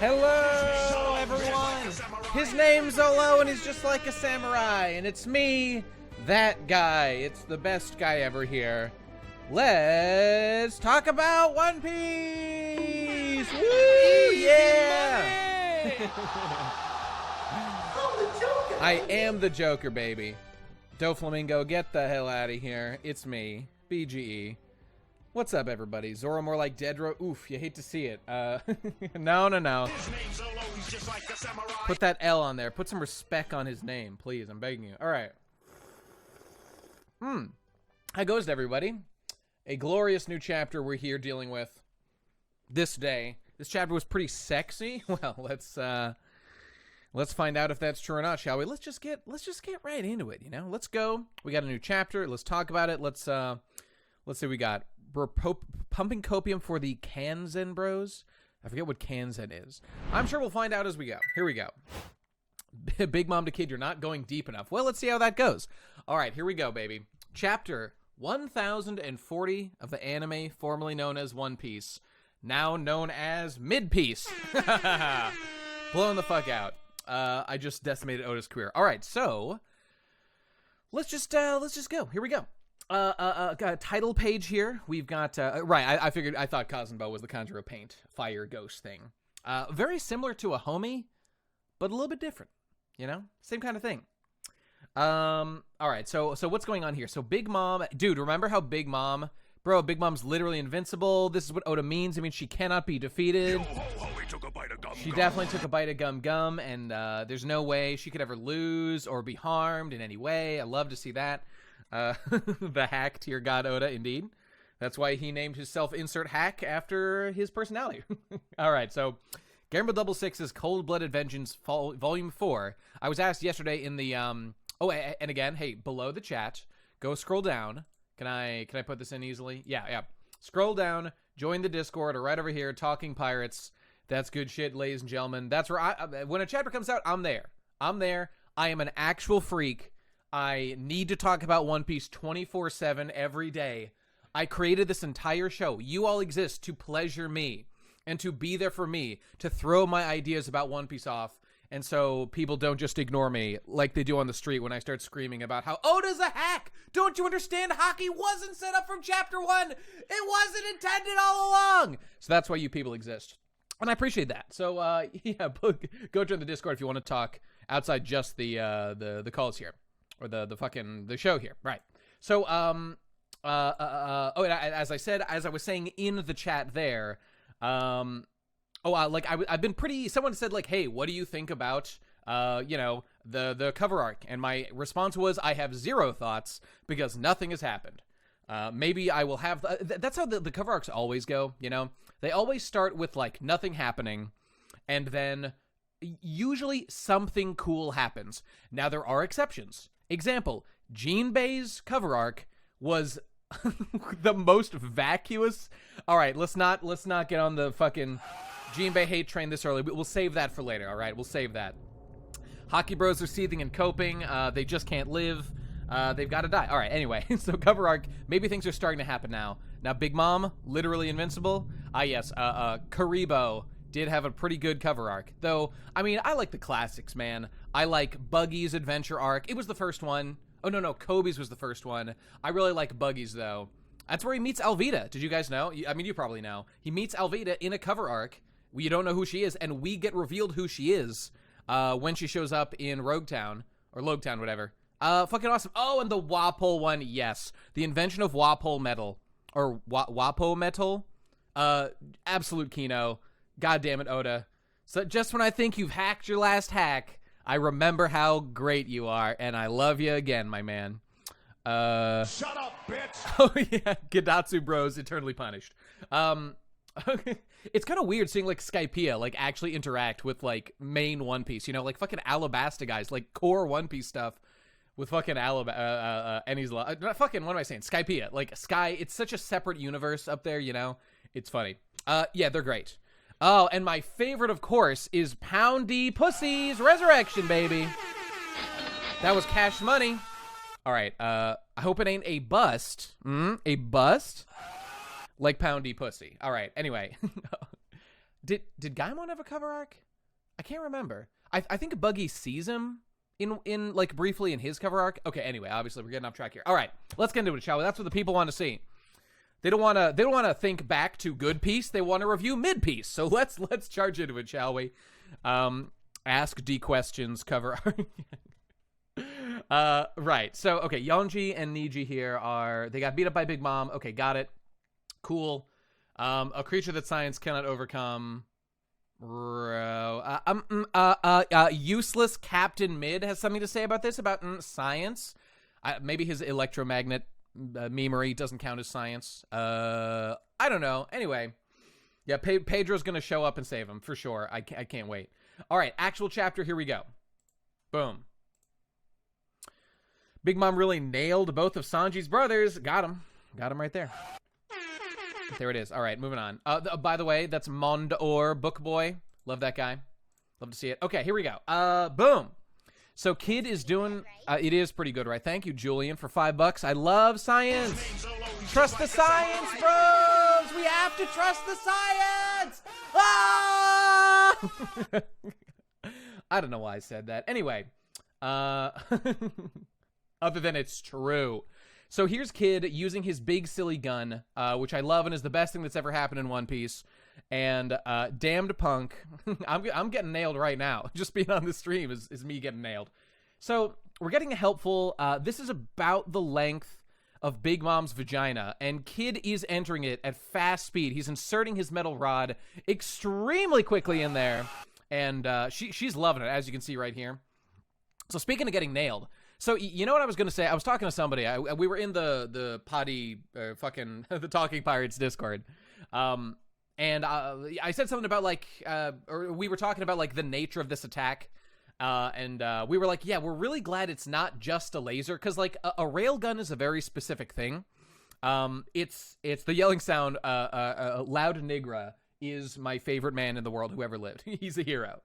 Hello, everyone! His name's Olo, and he's just like a samurai, and it's me, that guy. It's the best guy ever here. Let's talk about One Piece! Woo! Yeah! I am the Joker, baby. Doflamingo, get the hell out of here. It's me, BGE. What's up, everybody? Zoro more like Dedra. Oof, you hate to see it. No. Put that L on there. Put some respect on his name, please. I'm begging you. All right. How goes it, everybody? A glorious new chapter we're here dealing with this day. This chapter was pretty sexy. Well, let's find out if that's true or not, shall we? Let's just get right into it, you know? Let's go. We got a new chapter. Let's talk about it. Let's see what we got. We're pumping copium for the Kanzen bros. I forget what Kanzen is. I'm sure we'll find out as we go. Here we go. Big Mom to Kid, you're not going deep enough. Well, let's see how that goes. All right, here we go, baby. Chapter 1040 of the anime formerly known as One Piece, now known as Mid-Piece. Blowing the fuck out. I just decimated Oda's career. All right, so let's just go. Here we go. Got a title page here. We've got right. I thought Kazunbo was the Conjuro Paint Fire Ghost thing. Very similar to a homie, but a little bit different. You know, same kind of thing. All right. So what's going on here? So Big Mom, dude, remember how Big Mom's literally invincible. This is what Oda means. I mean, she cannot be defeated. She definitely took a bite of gum, and there's no way she could ever lose or be harmed in any way. I love to see that. The hack to your god Oda, indeed. That's why he named his self-insert hack after his personality. All right, so Gamble Double Six's Cold-Blooded Vengeance Volume 4. I was asked yesterday in the and again, hey, below the chat, go scroll down. Can I put this in easily? Yeah. Scroll down, join the Discord, or right over here, Talking Pirates. That's good shit, ladies and gentlemen. That's where when a chapter comes out, I'm there. I am an actual freak. I need to talk about One Piece 24/7 every day. I created this entire show. You all exist to pleasure me and to be there for me, to throw my ideas about One Piece off. And so people don't just ignore me like they do on the street when I start screaming about how Oda's a hack. Don't you understand? Haki wasn't set up from chapter 1. It wasn't intended all along. So that's why you people exist. And I appreciate that. So, yeah, go join the Discord if you want to talk outside just the calls here. Or the show here, right? So, as I was saying in the chat there, I've been pretty. Someone said like, hey, what do you think about, the cover arc? And my response was, I have zero thoughts because nothing has happened. Maybe I will have. That's how the cover arcs always go. You know, they always start with like nothing happening, and then usually something cool happens. Now there are exceptions. Example, Jinbei's cover arc was the most vacuous. All right, let's not get on the fucking Jinbei hate train this early. We'll save that for later, all right? We'll save that. Haki bros are seething and coping. They just can't live. They've got to die. All right, anyway, so cover arc, maybe things are starting to happen now. Now, Big Mom, literally invincible. Yes, Karibo did have a pretty good cover arc. Though, I mean, I like the classics, man. I like Buggy's adventure arc. It was the first one. Oh, no, Kobe's was the first one. I really like Buggy's, though. That's where he meets Alvida. Did you guys know? I mean, you probably know. He meets Alvida in a cover arc. You don't know who she is, and we get revealed who she is when she shows up in Rogue Town, or Logetown, whatever. Fucking awesome. Oh, and the Wapol one, yes. The invention of Wapol metal. Or Wapo metal. Absolute Kino. God damn it, Oda. So just when I think you've hacked your last hack, I remember how great you are, and I love you again, my man. Shut up, bitch! Oh, yeah. Gadatsu Bros, eternally punished. It's kind of weird seeing, like, Skypiea, like, actually interact with, like, main One Piece, you know? Like, fucking Alabasta guys, like, core One Piece stuff with fucking Enies not fucking, what am I saying? Skypiea. Like, Sky, it's such a separate universe up there, you know? It's funny. Yeah, they're great. Oh, and my favorite, of course, is Poundy Pussy's Resurrection, baby. That was Cash Money. All right, I hope it ain't a bust. A bust? Like Poundy Pussy. All right, anyway. Did Gaimon have a cover arc? I can't remember. I think Buggy sees him in like briefly in his cover arc. Okay, anyway, obviously we're getting off track here. All right, let's get into it, shall we? That's what the people want to see. They don't want to think back to Good Piece. They want to review Mid Piece. So let's charge into it, shall we? Ask D questions cover arc. Right. So okay, Yonji and Niji here they got beat up by Big Mom. Okay, got it. Cool. A creature that science cannot overcome. Useless Captain Mid has something to say about this, about science. Maybe his electromagnet memery doesn't count as science. I don't know. Anyway, yeah, Pedro's gonna show up and save him for sure. I can't wait. All right, actual chapter. Here we go. Boom. Big Mom really nailed both of Sanji's brothers. Got him right there. There it is. All right, moving on. By the way, that's Mondor Book Boy. Love that guy. Love to see it. Okay, here we go. Boom. So Kid is doing. It is pretty good, right? Thank you, Julian, for $5. I love science. Trust the science, bros. We have to trust the science. Ah! I don't know why I said that. Anyway, other than it's true. So here's Kid using his big silly gun, which I love and is the best thing that's ever happened in One Piece. And damned punk, I'm getting nailed right now. Just being on the stream is me getting nailed. So we're getting a helpful. This is about the length of Big Mom's vagina, and Kid is entering it at fast speed. He's inserting his metal rod extremely quickly in there, and she's loving it, as you can see right here. So speaking of getting nailed. So, you know what I was going to say? I was talking to somebody. We were in the potty, fucking, the Talking Pirates Discord. And I said something about, like, or we were talking about, like, the nature of this attack. And we were like, yeah, we're really glad it's not just a laser. Because, like, a railgun is a very specific thing. It's the yelling sound, Loud Nigra is my favorite man in the world who ever lived. He's a hero.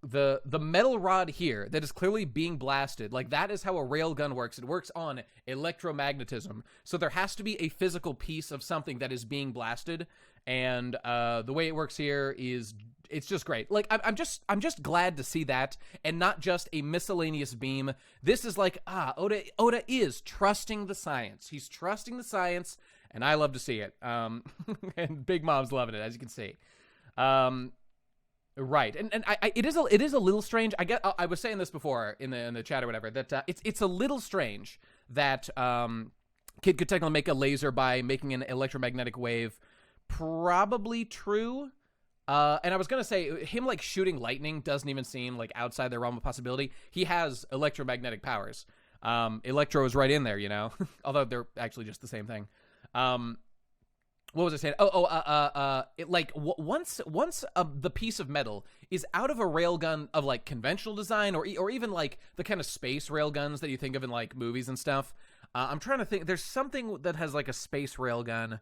The metal rod here that is clearly being blasted, like that is how a railgun works. It works on electromagnetism. So there has to be a physical piece of something that is being blasted. And the way it works here is it's just great. Like I'm just glad to see that, and not just a miscellaneous beam. This is like, Oda is trusting the science. He's trusting the science, and I love to see it. And Big Mom's loving it, as you can see. Right, and it is a little strange. I was saying this before in the chat or whatever, that it's a little strange that Kid could technically make a laser by making an electromagnetic wave. Probably true. And I was gonna say him like shooting lightning doesn't even seem like outside the realm of possibility. He has electromagnetic powers. Electro is right in there, you know, although they're actually just the same thing. What was I saying? Once the piece of metal is out of a railgun of like conventional design, or even like the kind of space railguns that you think of in like movies and stuff. I'm trying to think. There's something that has like a space railgun.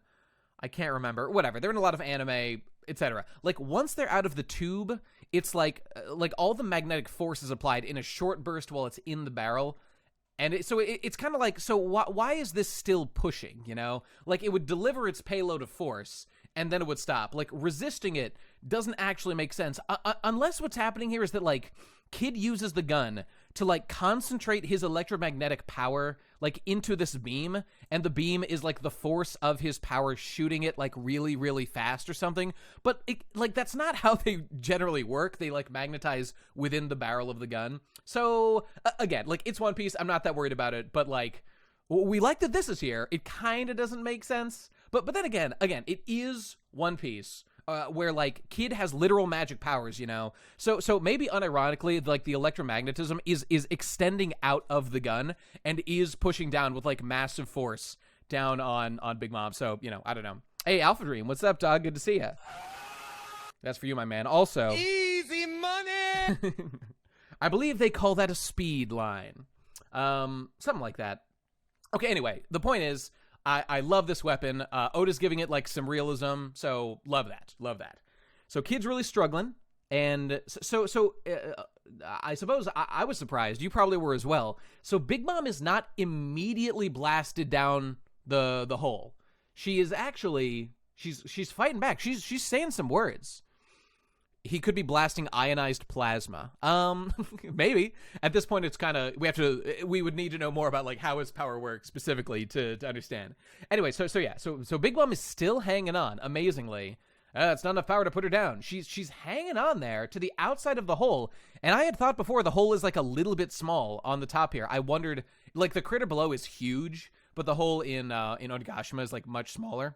I can't remember. Whatever. They're in a lot of anime, etc. Like once they're out of the tube, it's like all the magnetic force is applied in a short burst while it's in the barrel. And it's kind of like, so why is this still pushing, you know? Like, it would deliver its payload of force, and then it would stop. Like, resisting it doesn't actually make sense. Unless what's happening here is that, like, Kid uses the gun to, like, concentrate his electromagnetic power, like, into this beam, and the beam is, like, the force of his power shooting it, like, really, really fast or something. But, that's not how they generally work. They, like, magnetize within the barrel of the gun. So, again, like, it's One Piece. I'm not that worried about it. But, like, we like that this is here. It kind of doesn't make sense. But then again, it is One Piece. Where like Kid has literal magic powers, you know, so maybe unironically, like the electromagnetism is extending out of the gun and is pushing down with like massive force down on Big Mom. So you know, I don't know. Hey, Alpha Dream, what's up, dog? Good to see you. That's for you, my man. Also, easy money. I believe they call that a speed line, something like that. Okay, anyway, the point is. I love this weapon. Oda's giving it like some realism, so love that. So Kid's really struggling, and so I suppose I was surprised. You probably were as well. So Big Mom is not immediately blasted down the hole. She is actually She's fighting back. She's saying some words. He could be blasting ionized plasma. Maybe. At this point, it's kind of, we would need to know more about, like, how his power works specifically to understand. Anyway, so Big Mom is still hanging on, amazingly. It's not enough power to put her down. She's hanging on there to the outside of the hole, and I had thought before the hole is, like, a little bit small on the top here. I wondered, like, the critter below is huge, but the hole in Onigashima is, like, much smaller.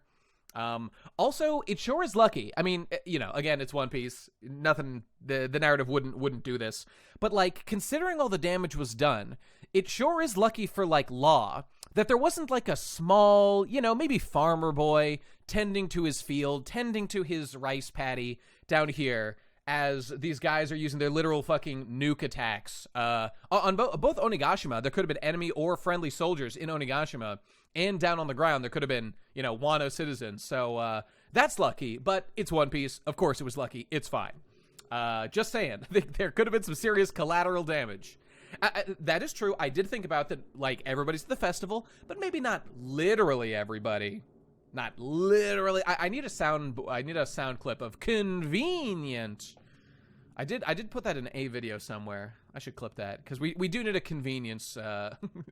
Also, it sure is lucky. I mean, you know, again, it's One Piece. Nothing, the narrative wouldn't do this. But, like, considering all the damage was done, it sure is lucky for, like, Law that there wasn't, like, a small, you know, maybe farmer boy tending to his field, tending to his rice paddy down here as these guys are using their literal fucking nuke attacks. On both Onigashima, there could have been enemy or friendly soldiers in Onigashima, and down on the ground, there could have been, you know, Wano citizens. So that's lucky, but it's One Piece. Of course it was lucky. It's fine. Just saying. There could have been some serious collateral damage. That is true. I did think about that, like, everybody's at the festival, but maybe not literally everybody. Not literally. I need a sound clip of convenient. I did put that in a video somewhere. I should clip that, because we do need a convenience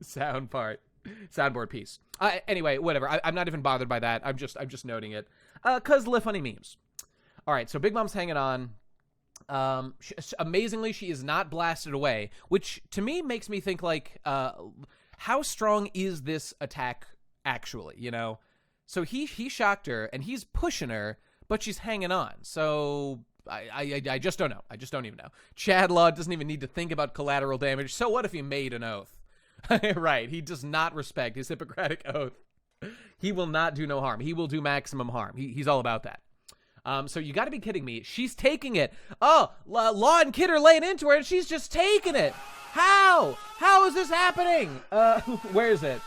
soundboard piece. Anyway, whatever. I'm not even bothered by that. I'm just noting it. Cause the funny memes. All right, so Big Mom's hanging on. Amazingly, she is not blasted away, which to me makes me think, like, how strong is this attack actually? You know, so he shocked her and he's pushing her, but she's hanging on. So I just don't know. I just don't even know. Chad Law doesn't even need to think about collateral damage. So what if he made an oath? Right, he does not respect his Hippocratic oath. He will not do no harm. He will do maximum harm. He's all about that. So you got to be kidding me. She's taking it. Oh, Law and Kid are laying into her, and she's just taking it. How? How is this happening? Where is it?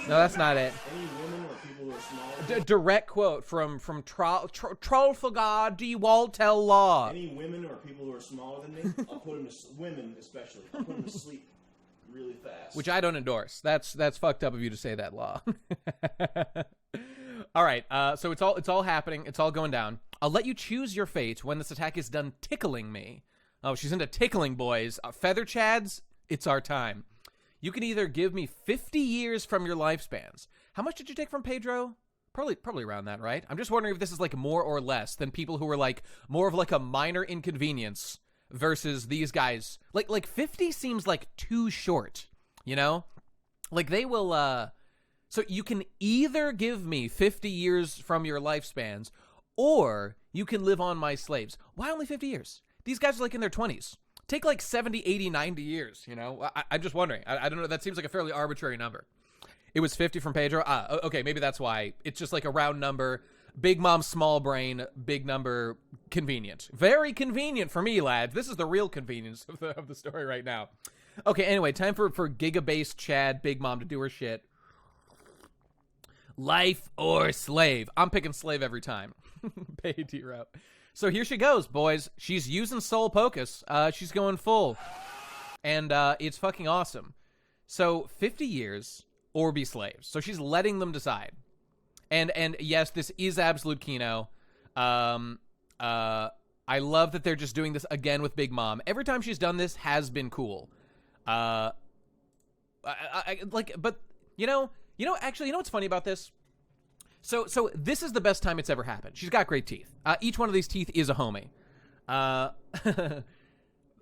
No, that's not it. Any women or people who are smaller? Direct quote from Trolfagard D. Waltel Law. Any women or people who are smaller than me, I'll put them to women especially. I'll put them to sleep really fast. Which I don't endorse. That's fucked up of you to say that, Law. All right, so it's all happening. It's all going down. I'll let you choose your fate when this attack is done tickling me. Oh, she's into tickling, boys. Feather Chads, it's our time. You can either give me 50 years from your lifespans. How much did you take from Pedro? Probably around that, right? I'm just wondering if this is, like, more or less than people who were, like, more of, like, a minor inconvenience versus these guys. Like 50 seems like too short, you know? Like, they will, so you can either give me 50 years from your lifespans, or you can live on my slaves. Why only 50 years? These guys are, like, in their 20s. Take, like, 70, 80, 90 years, you know? I'm just wondering. I don't know. That seems like a fairly arbitrary number. It was 50 from Pedro? Okay, maybe that's why. It's just, like, a round number. Big Mom, small brain, big number, convenient. Very convenient for me, lads. This is the real convenience of the story right now. Okay, anyway, time for Giga-based Chad, Big Mom to do her shit. Life or slave? I'm picking slave every time. Pay D-Route. So here she goes, boys. She's using Soul Pocus. She's going full. And it's fucking awesome. So 50 years or be slaves. So she's letting them decide. And yes, this is Absolute Kino. I love that they're just doing this again with Big Mom. Every time she's done this has been cool. But you know what's funny about this? So this is the best time it's ever happened. She's got great teeth. Each one of these teeth is a homie.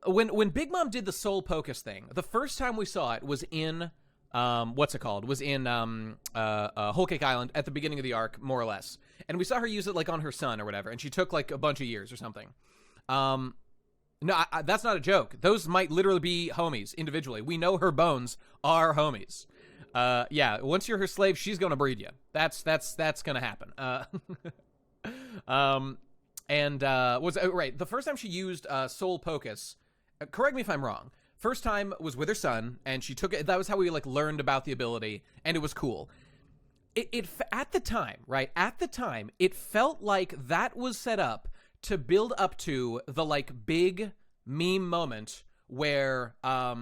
When Big Mom did the Soul Pocus thing, the first time we saw it was in what's it called? Was in Whole Cake Island at the beginning of the arc, more or less. And we saw her use it, like, on her son or whatever, and she took, like, a bunch of years or something. No, that's not a joke. Those might literally be homies individually. We know her bones are homies. Yeah, once you're her slave, she's gonna breed you. That's gonna happen. Right, the first time she used Soul Pocus, correct me if I'm wrong, first time was with her son, and she took it. That was how we, like, learned about the ability, and it was cool. It at the time, right? At the time, it felt like that was set up to build up to the, like, big meme moment where I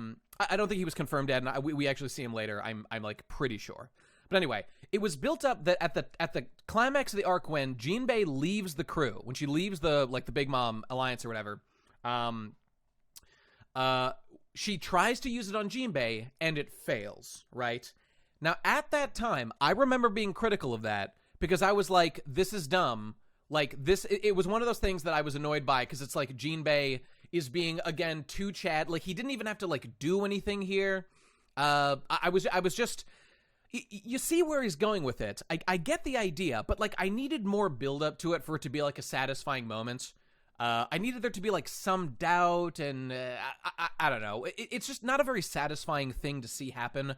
don't think he was confirmed dead, and we actually see him later. I'm like pretty sure. But anyway, it was built up that at the climax of the arc when Jinbei leaves the crew, when she leaves the Big Mom Alliance or whatever, she tries to use it on Jinbei and it fails, right? Now, at that time, I remember being critical of that because I was like, this is dumb. Like, it was one of those things that I was annoyed by because it's like Jinbei is being, again, too Chad. Like, he didn't even have to, like, do anything here. I was just... You see where he's going with it. I get the idea, but, like, I needed more build-up to it for it to be, like, a satisfying moment. I needed there to be, like, some doubt, and I don't know. It's just not a very satisfying thing to see happen,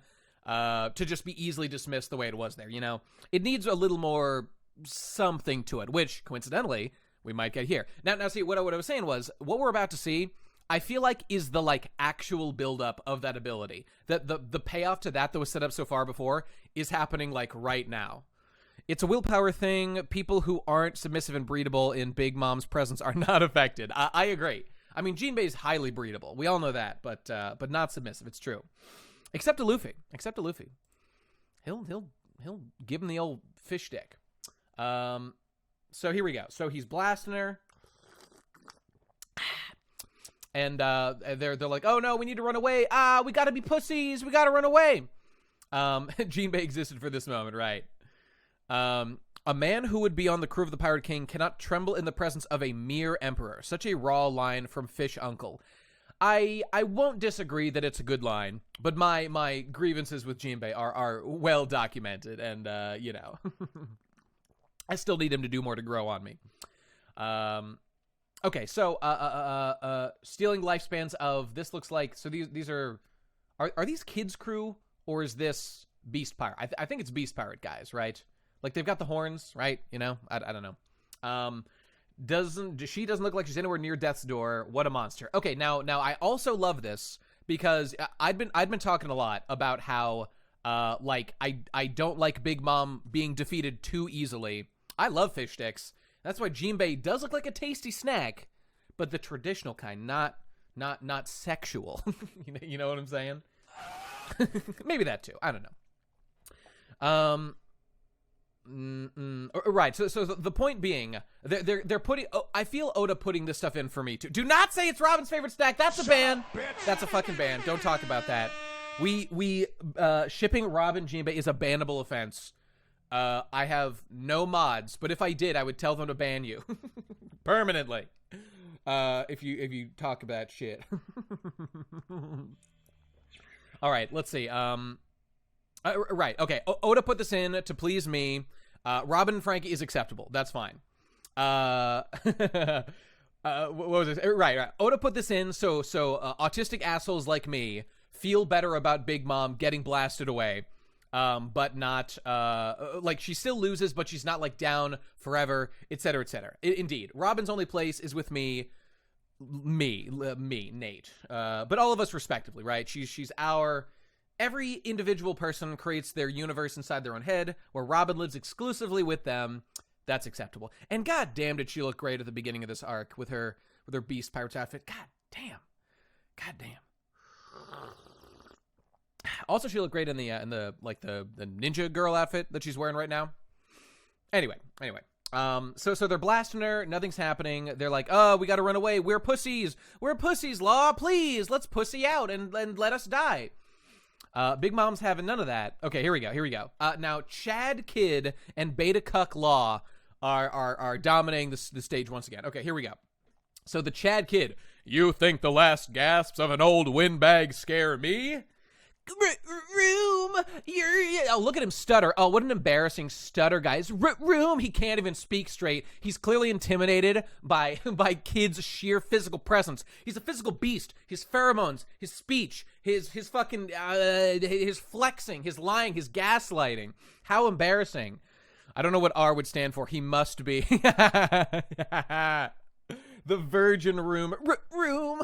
to just be easily dismissed the way it was there, you know? It needs a little more something to it, which, coincidentally, we might get here. Now see, what I was saying was, what we're about to see, I feel like is the, like, actual buildup of that ability. That the payoff to that was set up so far before is happening, like, right now. It's a willpower thing. People who aren't submissive and breedable in Big Mom's presence are not affected. I agree. I mean, Jinbei is highly breedable. We all know that, but not submissive. It's true. Except to Luffy. He'll give him the old fish stick. So here we go. So he's blasting her. And they're like, oh no, we need to run away. We gotta be pussies. We gotta run away. Jinbei existed for this moment, right? A man who would be on the crew of the Pirate King cannot tremble in the presence of a mere emperor. Such a raw line from Fish Uncle. I won't disagree that it's a good line, but my grievances with Jinbei are well documented, and you know, I still need him to do more to grow on me. Okay, so stealing lifespans of this looks like, so these are these kids crew or is this Beast Pirate? I think it's Beast Pirate guys, right? Like they've got the horns, right? You know, I don't know. She doesn't look like she's anywhere near death's door. What a monster. Okay, now I also love this because I'd been talking a lot about how like I don't like Big Mom being defeated too easily. I love fish sticks. That's why Jinbei does look like a tasty snack, but the traditional kind, not sexual. You know what I'm saying? Maybe that too. I don't know. Right. So the point being, they're putting. Oh, I feel Oda putting this stuff in for me too. Do not say it's Robin's favorite snack. That's a ban. That's a fucking ban. Don't talk about that. We shipping Robin Jinbei is a bannable offense. I have no mods, but if I did, I would tell them to ban you permanently. If you talk about shit. All right, let's see. Right, okay. Oda put this in to please me. Robin and Frankie is acceptable. That's fine. What was this? Right. Oda put this in so autistic assholes like me feel better about Big Mom getting blasted away. But not, like, she still loses, but she's not, like, down forever, etc., etc. Indeed. Robin's only place is with me, Nate. But all of us respectively, right? She's our... Every individual person creates their universe inside their own head, where Robin lives exclusively with them. That's acceptable. And god damn did she look great at the beginning of this arc with her Beast Pirates outfit. God damn. Also, she looked great in the ninja girl outfit that she's wearing right now. Anyway. So they're blasting her. Nothing's happening. They're like, oh, we got to run away. We're pussies. Law. Please, let's pussy out and let us die. Big Mom's having none of that. Okay, here we go. Now, Chad Kid and Beta Cuck Law are dominating the stage once again. Okay, here we go. So the Chad Kid, you think the last gasps of an old windbag scare me? Room, oh, look at him stutter. Oh, what an embarrassing stutter, guys. Room, he can't even speak straight. He's clearly intimidated by Kid's sheer physical presence. He's a physical beast. His pheromones, his speech, his fucking, his flexing, his lying, his gaslighting. How embarrassing. I don't know what R would stand for. He must be. The Virgin Room. Room.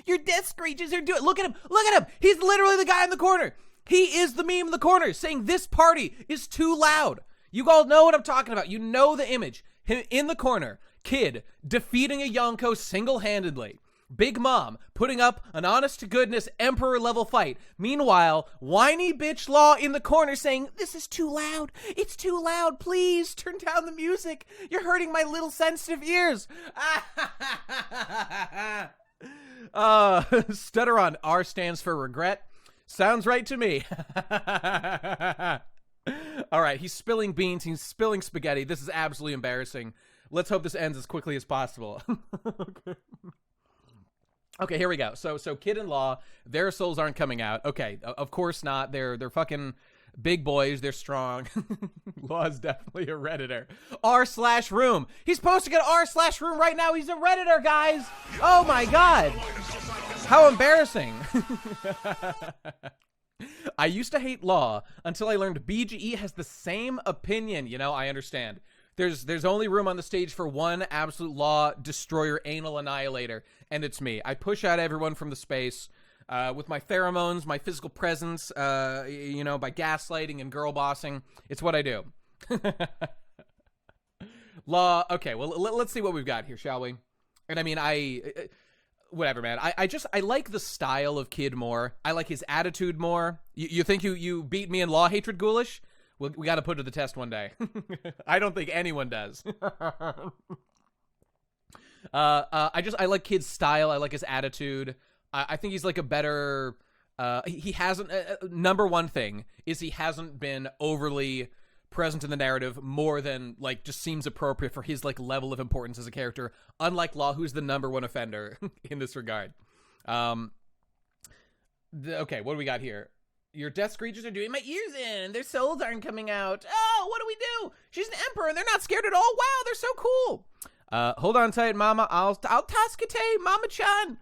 Your death screeches are doing. Look at him. He's literally the guy in the corner. He is the meme in the corner saying this party is too loud. You all know what I'm talking about. You know the image. Him in the corner. Kid defeating a Yonko single-handedly. Big Mom putting up an honest-to-goodness Emperor-level fight. Meanwhile, whiny bitch Law in the corner saying, "This is too loud. It's too loud. Please turn down the music. You're hurting my little sensitive ears." Stutter on R stands for regret. Sounds right to me. All right, he's spilling beans. He's spilling spaghetti. This is absolutely embarrassing. Let's hope this ends as quickly as possible. Okay, here we go. So Kid and Law, their souls aren't coming out. Okay, of course not. They're fucking big boys. They're strong. Law is definitely a Redditor. R/room. He's posting at R/room right now. He's a Redditor, guys. Oh my god. How embarrassing. I used to hate Law until I learned BGE has the same opinion. You know, I understand. There's only room on the stage for one absolute Law destroyer, anal annihilator, and it's me. I push out everyone from the space with my pheromones, my physical presence, you know, by gaslighting and girl bossing. It's what I do. Law, okay, well, let's see what we've got here, shall we? And I mean, whatever, man. I like the style of Kid more. I like his attitude more. You think you beat me in Law hatred, Ghoulish? We got to put it to the test one day. I don't think anyone does. I like Kid's style. I like his attitude. I think he's like a better. He hasn't. Number one thing is he hasn't been overly present in the narrative more than like just seems appropriate for his like level of importance as a character. Unlike Law, who's the number one offender in this regard. Okay, what do we got here? Your death screeches are doing my ears in. Their souls aren't coming out. Oh, what do we do? She's an emperor and they're not scared at all. Wow, they're so cool. Hold on tight, Mama. I'll Taskate, Mama-chan.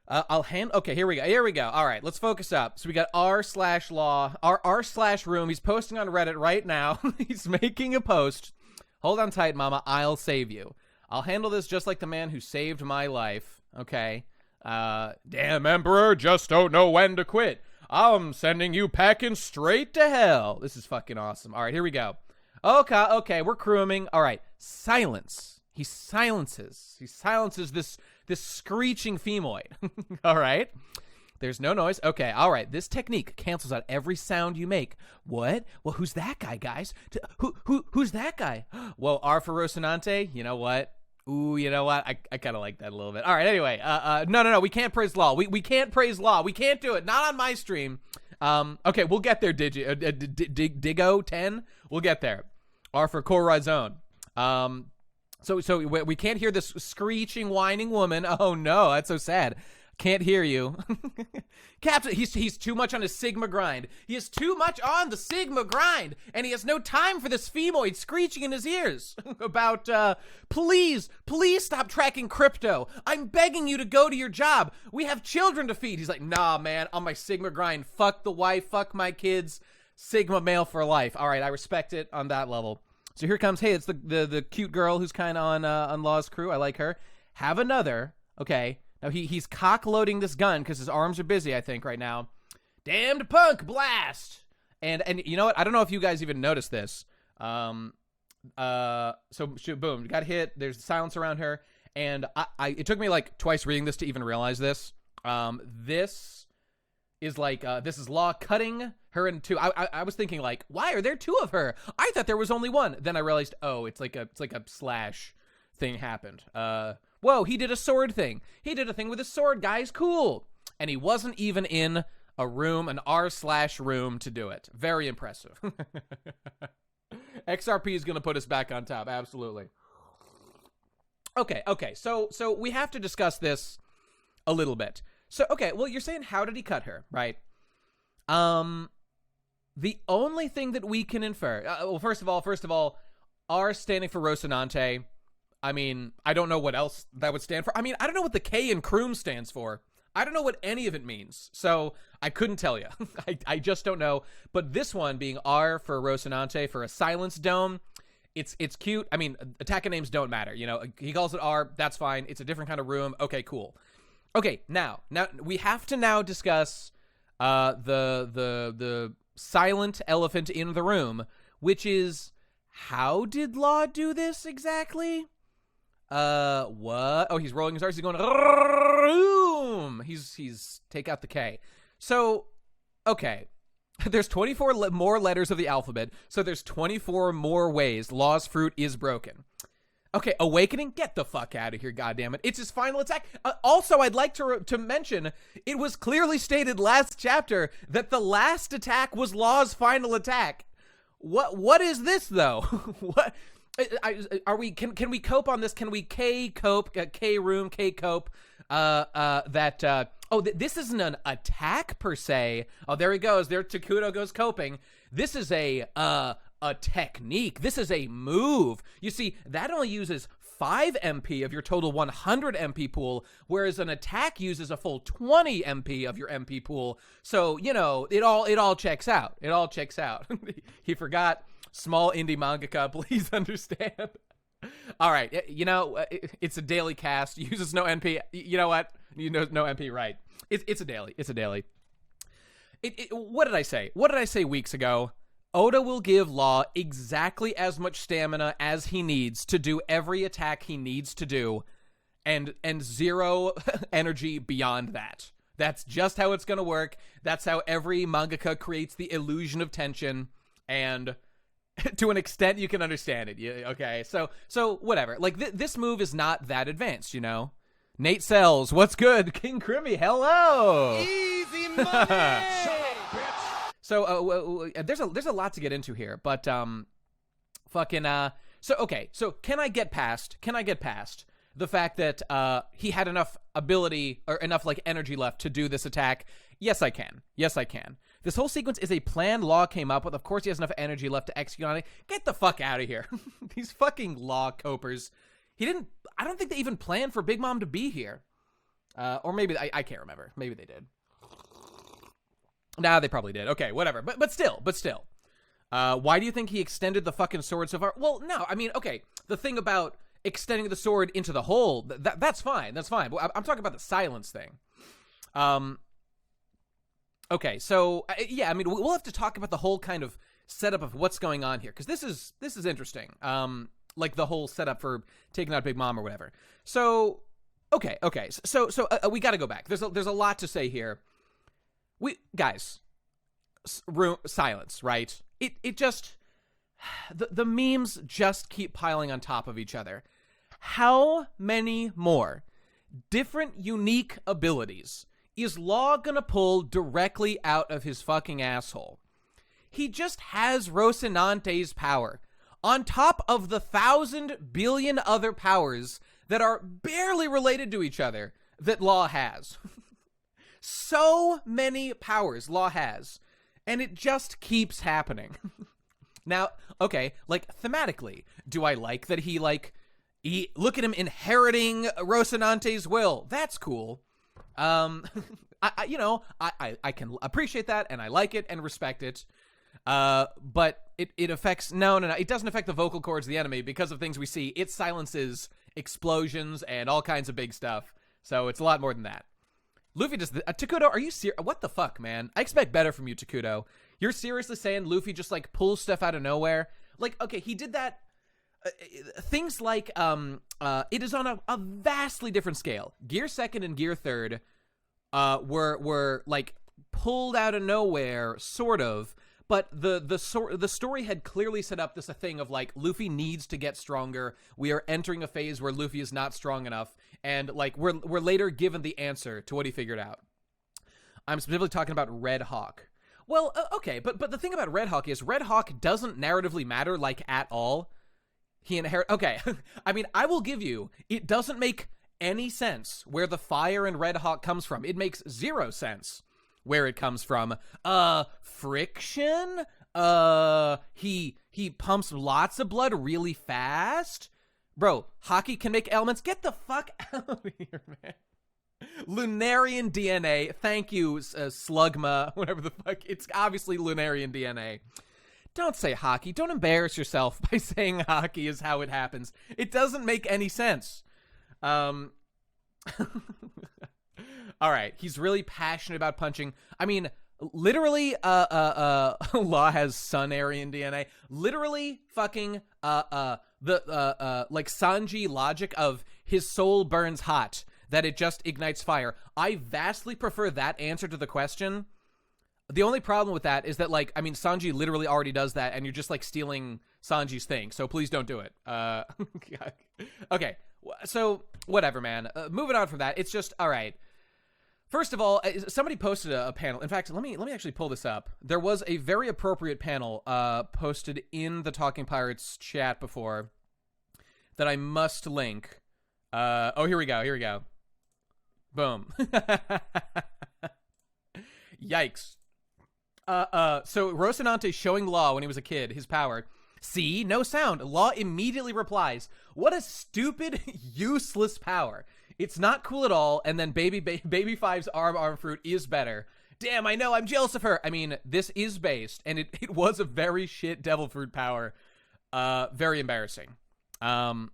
Okay, here we go. All right, let's focus up. So we got R/Law, R/room. He's posting on Reddit right now. He's making a post. Hold on tight, Mama. I'll save you. I'll handle this just like the man who saved my life. Okay. Damn Emperor, just don't know when to quit. I'm sending you packing straight to hell. This is fucking awesome. All right, here we go. Okay, we're crewing. All right, silence. He silences this screeching femoid. All right. There's no noise. Okay, all right. This technique cancels out every sound you make. What? Well, who's that guy, guys? Who's that guy? Well, R for Rocinante. You know what? Ooh, you know what? I kind of like that a little bit. All right, anyway. No. We can't praise Law. We can't praise Law. We can't do it. Not on my stream. Okay, we'll get there, Digo 10. We'll get there. R for Corazon. So we can't hear this screeching, whining woman. Oh, no, that's so sad. Can't hear you. Captain, he's too much on his Sigma grind. He is too much on the Sigma grind, and he has no time for this femoid screeching in his ears about, please stop tracking crypto. I'm begging you to go to your job. We have children to feed. He's like, nah, man, on my Sigma grind. Fuck the wife, fuck my kids. Sigma male for life. All right, I respect it on that level. So here comes, hey, it's the cute girl who's kind of on Law's crew. I like her. Have another. Okay. Now he's cock-loading this gun because his arms are busy, I think, right now. Damned punk blast! And you know what? I don't know if you guys even noticed this. So boom, got hit. There's silence around her. And it took me like twice reading this to even realize this. This is like, this is Law cutting her in two. I was thinking like, why are there two of her? I thought there was only one. Then I realized, oh, it's like a slash thing happened. Whoa, he did a sword thing. He did a thing with his sword, guys. Cool. And he wasn't even in a room, an R/room to do it. Very impressive. XRP is going to put us back on top. Absolutely. Okay. So we have to discuss this a little bit. So, okay, well, you're saying, how did he cut her, right? The only thing that we can infer, well, first of all, R standing for Rocinante. I mean, I don't know what else that would stand for. I mean, I don't know what the K in Kroom stands for. I don't know what any of it means. So I couldn't tell you. I just don't know. But this one being R for Rocinante for a silence dome, it's cute. I mean, attacker names don't matter. You know, he calls it R. That's fine. It's a different kind of room. Okay, cool. Okay, now we have to now discuss the silent elephant in the room, which is, how did Law do this exactly? What? Oh, he's rolling his R's. He's going, Karoom! He's take out the K. So, okay. There's 24 more letters of the alphabet, so there's 24 more ways Law's fruit is broken. Okay, Awakening, get the fuck out of here, goddammit. It's his final attack. Also, I'd like to mention, it was clearly stated last chapter that the last attack was Law's final attack. What is this, though? What are we? Can we cope on this? Can we cope? Cope? This isn't an attack per se. Oh, there he goes. There, Takuto goes coping. This is a technique. This is a move. You see, that only uses 5 MP of your total 100 MP pool, whereas an attack uses a full 20 MP of your MP pool. So, you know, it all checks out. It all checks out. He forgot. Small indie mangaka, please understand. All right, you know, it's a daily cast. Uses no MP. You know what? You know, no MP, right? It's a daily. It's a daily. What did I say? What did I say weeks ago? Oda will give Law exactly as much stamina as he needs to do every attack he needs to do, and 0 energy beyond that. That's just how it's going to work. That's how every mangaka creates the illusion of tension, and to an extent you can understand it. Yeah, okay, so whatever. Like, this move is not that advanced, you know? Nate Sells, what's good? King Crimmy, hello! Easy money! So there's a lot to get into here, but so can I get past the fact that he had enough ability or enough like energy left to do this attack? Yes, I can. This whole sequence is a plan Law came up with. Of course, he has enough energy left to execute on it. Get the fuck out of here. These fucking Law copers. I don't think they even planned for Big Mom to be here. Or maybe, I can't remember. Maybe they did. Nah, they probably did. Okay, whatever. But still. Why do you think he extended the fucking sword so far? Well, no, I mean, okay. The thing about extending the sword into the hole, that's fine. That's fine. But I'm talking about the silence thing. Okay, so, yeah, I mean, we'll have to talk about the whole kind of setup of what's going on here, because this is interesting. Like the whole setup for taking out Big Mom or whatever. So, okay. So we got to go back. There's a lot to say here. Guys, silence, right? It just, the memes just keep piling on top of each other. How many more different unique abilities is Law gonna pull directly out of his fucking asshole? He just has Rocinante's power, on top of the 1,000 billion other powers that are barely related to each other that Law has. So many powers Law has, and it just keeps happening. Now, okay, like, thematically, do I like that he look at him inheriting Rocinante's will? That's cool. I can appreciate that, and I like it and respect it. But it affects, no, it doesn't affect the vocal cords of the enemy because of things we see. It silences explosions and all kinds of big stuff. So it's a lot more than that. Luffy just, Takuto, are you serious? What the fuck, man? I expect better from you, Takuto. You're seriously saying Luffy just, like, pulls stuff out of nowhere? Like, okay, he did that. Things like, it is on a vastly different scale. Gear 2nd and Gear 3rd, were, like, pulled out of nowhere, sort of. But the story had clearly set up this a thing of, like, Luffy needs to get stronger. We are entering a phase where Luffy is not strong enough, and, like, we're later given the answer to what he figured out. I'm specifically talking about Red Hawk. Well, okay, but the thing about Red Hawk is Red Hawk doesn't narratively matter, like, at all. Okay, I mean, I will give you, it doesn't make any sense where the fire in Red Hawk comes from. It makes 0 sense where it comes from. Friction? He pumps lots of blood really fast? Bro, Haki can make elements? Get the fuck out of here, man. Lunarian DNA. Thank you, Slugma, whatever the fuck. It's obviously Lunarian DNA. Don't say Haki. Don't embarrass yourself by saying Haki is how it happens. It doesn't make any sense. All right, he's really passionate about punching. I mean, literally, Law has Sunarian DNA. Literally, fucking, like Sanji logic of his soul burns hot. that it just ignites fire. I vastly prefer that answer to the question. The only problem with that is that, like, I mean, Sanji literally already does that, and you're just, like, stealing Sanji's thing, so please don't do it. Okay, so, whatever, man. Moving on from that, it's just, all right. First of all, somebody posted a panel. In fact, let me actually pull this up. There was a very appropriate panel posted in the Talking Pirates chat before that I must link. Oh, here we go. Boom. Yikes. So Rocinante showing Law when he was a kid his power. See, no sound. Law immediately replies, "What a stupid, useless power. It's not cool at all." And then Baby Five's arm fruit is better. Damn, I know, I'm jealous of her. I mean, this is based, and it was a very shit devil fruit power. Very embarrassing. And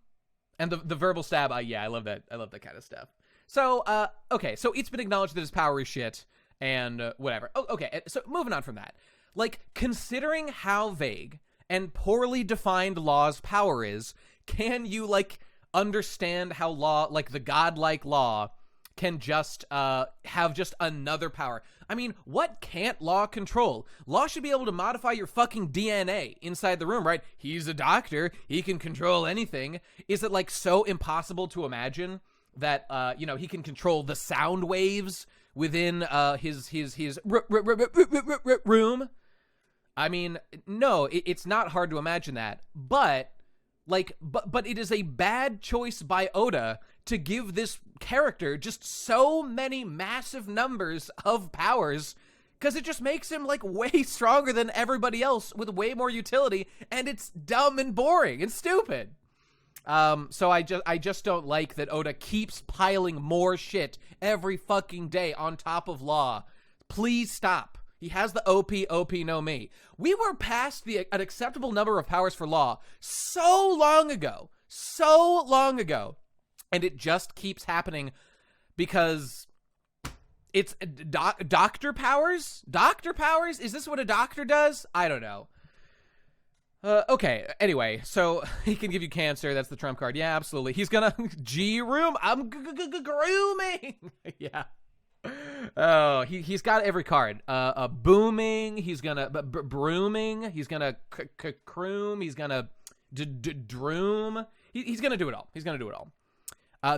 the verbal stab, yeah, I love that. I love that kind of stuff. So, okay, so it's been acknowledged that his power is shit, and whatever. Oh, okay, so moving on from that. Like, considering how vague and poorly defined Law's power is, can you, like, understand how Law, like the godlike Law, can just have just another power? I mean, what can't Law control? Law should be able to modify your fucking DNA inside the room, right? He's a doctor. He can control anything. Is it, like, so impossible to imagine that, you know, he can control the sound waves within his room? I mean, no, it's not hard to imagine that, but it is a bad choice by Oda to give this character just so many massive numbers of powers, because it just makes him, like, way stronger than everybody else with way more utility, and it's dumb and boring and stupid. So I just don't like that Oda keeps piling more shit every fucking day on top of Law. Please stop. He has the OP no me. We were past an acceptable number of powers for Law so long ago, and it just keeps happening because it's doctor powers? Doctor powers? Is this what a doctor does? I don't know. Okay, anyway, so he can give you cancer. That's the trump card. Yeah, absolutely. He's gonna G-room. I'm grooming. Yeah. Oh, he's got every card. Booming. He's gonna brooming. He's gonna croom. He's gonna droom. He's gonna do it all. He's gonna do it all.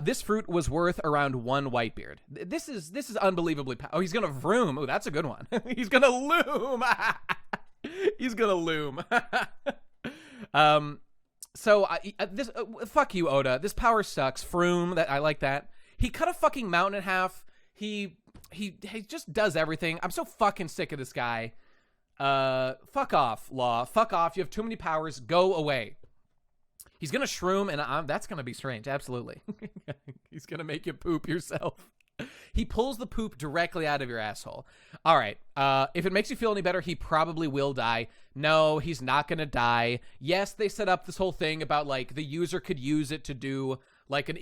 This fruit was worth around 1 Whitebeard. This is unbelievably. Oh, he's gonna vroom. Oh, that's a good one. He's gonna loom. He's gonna loom. So this fuck you, Oda. This power sucks. Froom. That I like that. He cut a fucking mountain in half. He just does everything. I'm so fucking sick of this guy. Fuck off, Law. Fuck off. You have too many powers. Go away. He's gonna shroom, and that's gonna be strange. Absolutely. He's gonna make you poop yourself. He pulls the poop directly out of your asshole. All right. If it makes you feel any better, he probably will die. No, he's not gonna die. Yes, they set up this whole thing about, like, the user could use it to do, like, an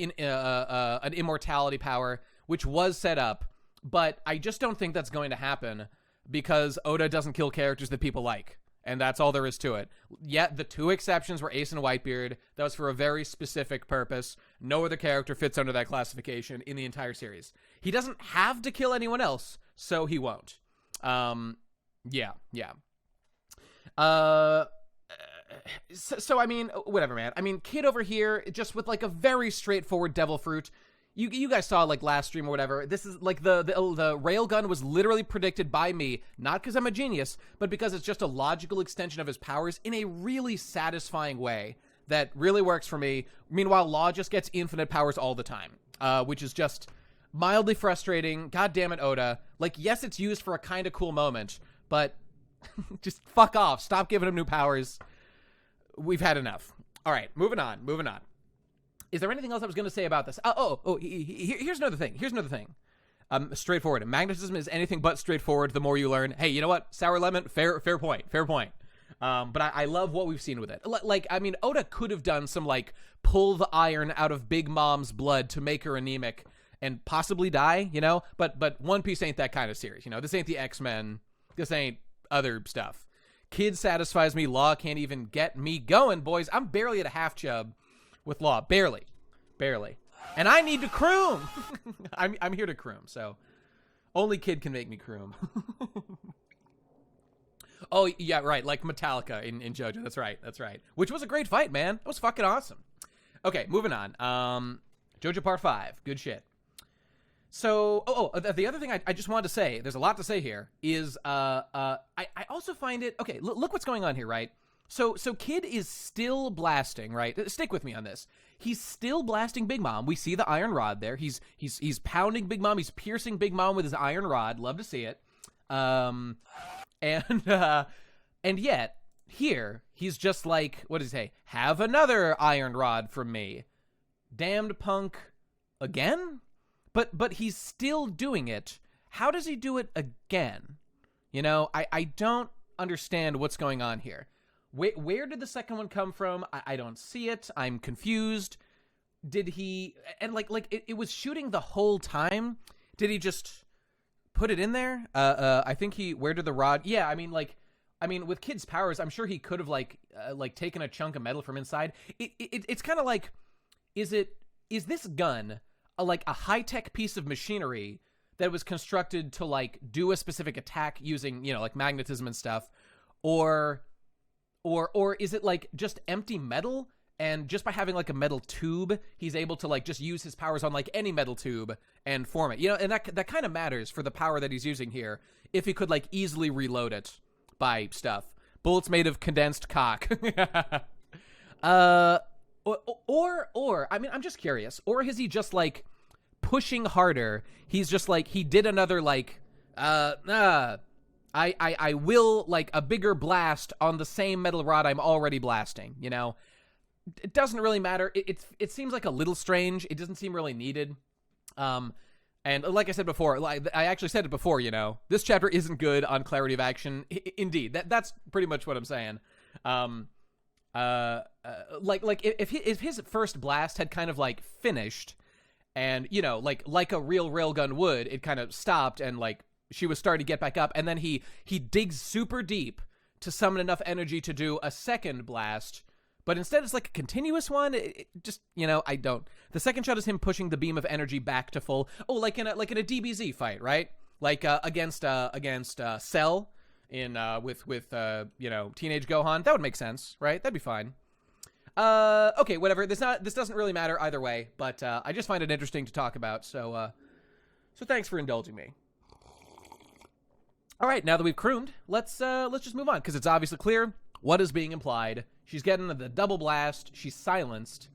immortality power, which was set up, but I just don't think that's going to happen because Oda doesn't kill characters that people like, and that's all there is to it. Yet the 2 exceptions were Ace and Whitebeard. That was for a very specific purpose. No other character fits under that classification in the entire series. He doesn't have to kill anyone else, so he won't. Yeah. So I mean, whatever, man. I mean, Kid over here, just with, like, a very straightforward devil fruit. You guys saw, like, last stream or whatever. This is, like, the railgun was literally predicted by me, not because I'm a genius, but because it's just a logical extension of his powers in a really satisfying way that really works for me. Meanwhile, Law just gets infinite powers all the time, which is just mildly frustrating. God damn it, Oda. Like, yes, it's used for a kind of cool moment, but just fuck off. Stop giving him new powers. We've had enough. All right, moving on. Is there anything else I was going to say about this? Here's another thing. Straightforward. Magnetism is anything but straightforward the more you learn. Hey, you know what? Sour Lemon, fair point. But I love what we've seen with it. Like, I mean, Oda could have done some, like, pull the iron out of Big Mom's blood to make her anemic and possibly die, you know? But One Piece ain't that kind of series, you know? This ain't the X-Men. This ain't other stuff. Kid satisfies me. Law can't even get me going, boys. I'm barely at a half chub with Law. Barely. And I need to croom. I'm here to croom, so only Kid can make me croom. Oh, yeah, right, like Metallica in JoJo. That's right. Which was a great fight, man. That was fucking awesome. Okay, moving on. JoJo Part 5. Good shit. So, the other thing I just wanted to say, there's a lot to say here, is I also find it, okay, look what's going on here, right? So Kid is still blasting, right? Stick with me on this. He's still blasting Big Mom. We see the iron rod there. He's pounding Big Mom. He's piercing Big Mom with his iron rod. Love to see it. And yet here he's just like, what does he say? Have another iron rod from me, damned punk, again. But he's still doing it. How does he do it again? You know, I don't understand what's going on here. Where did the second one come from? I don't see it. I'm confused. Did he... And, it was shooting the whole time? Did he just put it in there? I think he... Where did the rod... Yeah, I mean, with Kid's powers, I'm sure he could have, taken a chunk of metal from inside. It's kind of like... Is this gun a high-tech piece of machinery that was constructed to, do a specific attack using, magnetism and stuff? Or is it just empty metal, and just by having a metal tube, he's able to just use his powers on any metal tube and form it, and that kind of matters for the power that he's using here. If he could easily reload it by stuff, bullets made of condensed cock. Or I mean, I'm just curious, or is he just pushing harder? He's just he did another I will a bigger blast on the same metal rod I'm already blasting, It doesn't really matter. It seems a little strange. It doesn't seem really needed. And like I said before, I actually said it before, this chapter isn't good on clarity of action. Indeed, that's pretty much what I'm saying. If his first blast had kind of finished, and like a real railgun would, it kind of stopped and she was starting to get back up, and then he digs super deep to summon enough energy to do a second blast, but instead it's a continuous one. It just, I don't. The second shot is him pushing the beam of energy back to full. Oh, like in a DBZ fight, right? Against Cell in with Teenage Gohan. That would make sense, right? That'd be fine. Okay, whatever. This doesn't really matter either way, but I just find it interesting to talk about. So thanks for indulging me. All right, now that we've croomed, let's just move on, because it's obviously clear what is being implied. She's getting the double blast. She's silenced,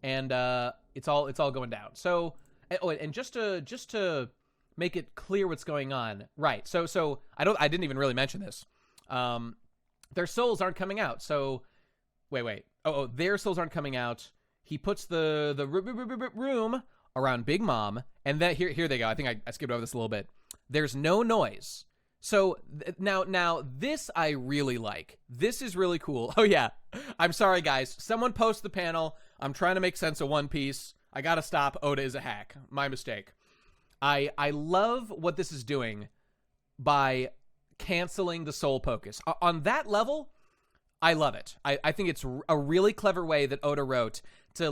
and it's all going down. So, and just to make it clear what's going on, right? So I didn't even really mention this. Their souls aren't coming out. So wait. Oh, their souls aren't coming out. He puts the room around Big Mom, and then here they go. I think I skipped over this a little bit. There's no noise. So now this I really like. This is really cool. Oh yeah, I'm sorry guys. Someone post the panel. I'm trying to make sense of One Piece. I gotta stop. Oda is a hack. My mistake. I love what this is doing by canceling the soul focus. On that level, I love it. I think it's a really clever way that Oda wrote to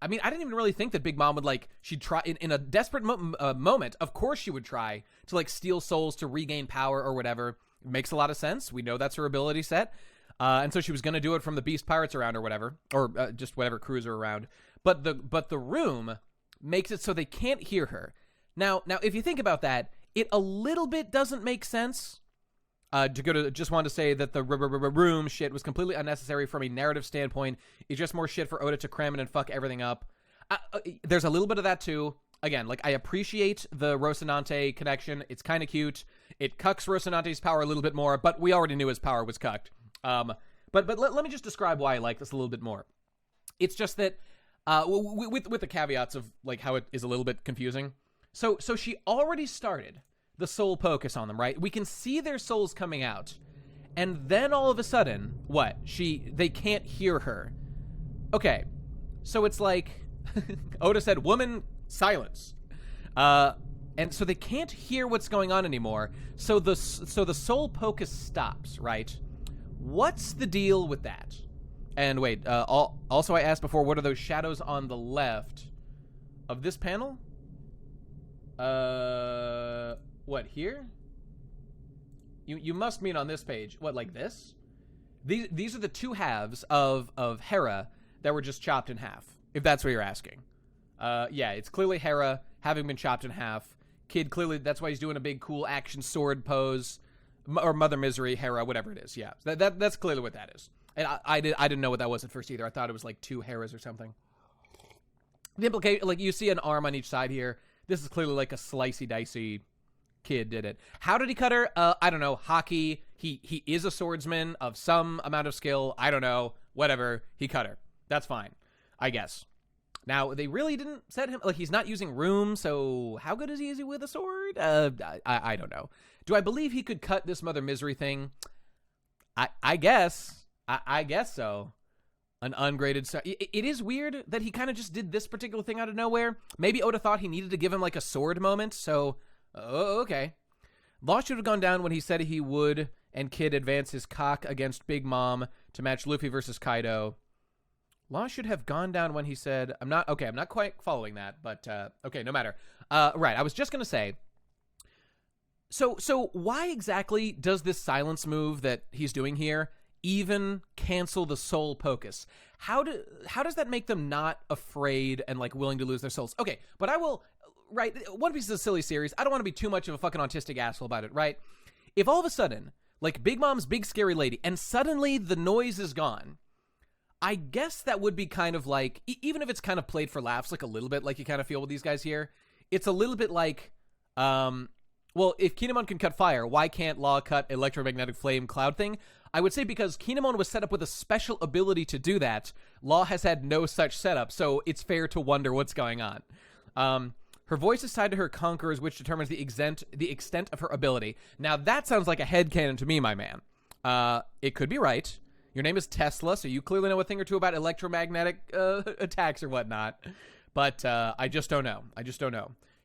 I mean, I didn't even really think that Big Mom would she'd try in a desperate moment. Of course she would try to steal souls to regain power or whatever. It makes a lot of sense. We know that's her ability set. And so she was going to do it from the Beast Pirates around or whatever, or just whatever crews are around. But the room makes it so they can't hear her. Now if you think about that, it a little bit doesn't make sense. Just wanted to say that the room shit was completely unnecessary from a narrative standpoint. It's just more shit for Oda to cram in and fuck everything up. There's a little bit of that too. Again, I appreciate the Rocinante connection. It's kind of cute. It cucks Rocinante's power a little bit more, but we already knew his power was cucked. But let me just describe why I like this a little bit more. It's just that with the caveats of how it is a little bit confusing. So she already started the soul focus on them, right? We can see their souls coming out, and then all of a sudden, what? They can't hear her. Okay, so it's Oda said, "Woman, silence," and so they can't hear what's going on anymore. So the soul focus stops, right? What's the deal with that? And wait, also I asked before, what are those shadows on the left? of this panel. What, here? You must mean on this page. What, like this? These are the two halves of Hera that were just chopped in half, if that's what you're asking. Yeah, it's clearly Hera having been chopped in half. Kid, clearly, that's why he's doing a big, cool action sword pose. Or Mother Misery, Hera, whatever it is. Yeah, that's clearly what that is. And I didn't know what that was at first either. I thought it was like two Heras or something. The implication, like, you see an arm on each side here. This is clearly like a slicey, dicey kid did it. How did he cut her? I don't know. Hockey. He is a swordsman of some amount of skill. I don't know. Whatever. He cut her. That's fine, I guess. Now, they really didn't set him... Like, he's not using room, so how good is he with a sword? I don't know. Do I believe he could cut this Mother Misery thing? I guess. I guess so. An ungraded... It is weird that he kind of just did this particular thing out of nowhere. Maybe Oda thought he needed to give him, like, a sword moment, so... okay. Law should have gone down when he said he would, and Kid advance his cock against Big Mom to match Luffy versus Kaido. Law should have gone down when he said, I'm not quite following that, but, okay, no matter. Right, I was just gonna say, so why exactly does this silence move that he's doing here even cancel the soul pocus? How does that make them not afraid and, like, willing to lose their souls? Okay, but I will, right, One Piece is a silly series. I don't want to be too much of a fucking autistic asshole about it, right? If all of a sudden, like, Big Mom's big scary lady, and suddenly the noise is gone, I guess that would be kind of like, even if it's kind of played for laughs, like a little bit like you kind of feel with these guys here, it's a little bit like, well, if Kinemon can cut fire, why can't Law cut electromagnetic flame cloud thing? I would say because Kinemon was set up with a special ability to do that. Law has had no such setup, so it's fair to wonder what's going on. Her voice is tied to her conquerors, which determines the extent of her ability. Now, that sounds like a headcanon to me, my man. It could be right. Your name is Tesla, so you clearly know a thing or two about electromagnetic attacks or whatnot. But I just don't know.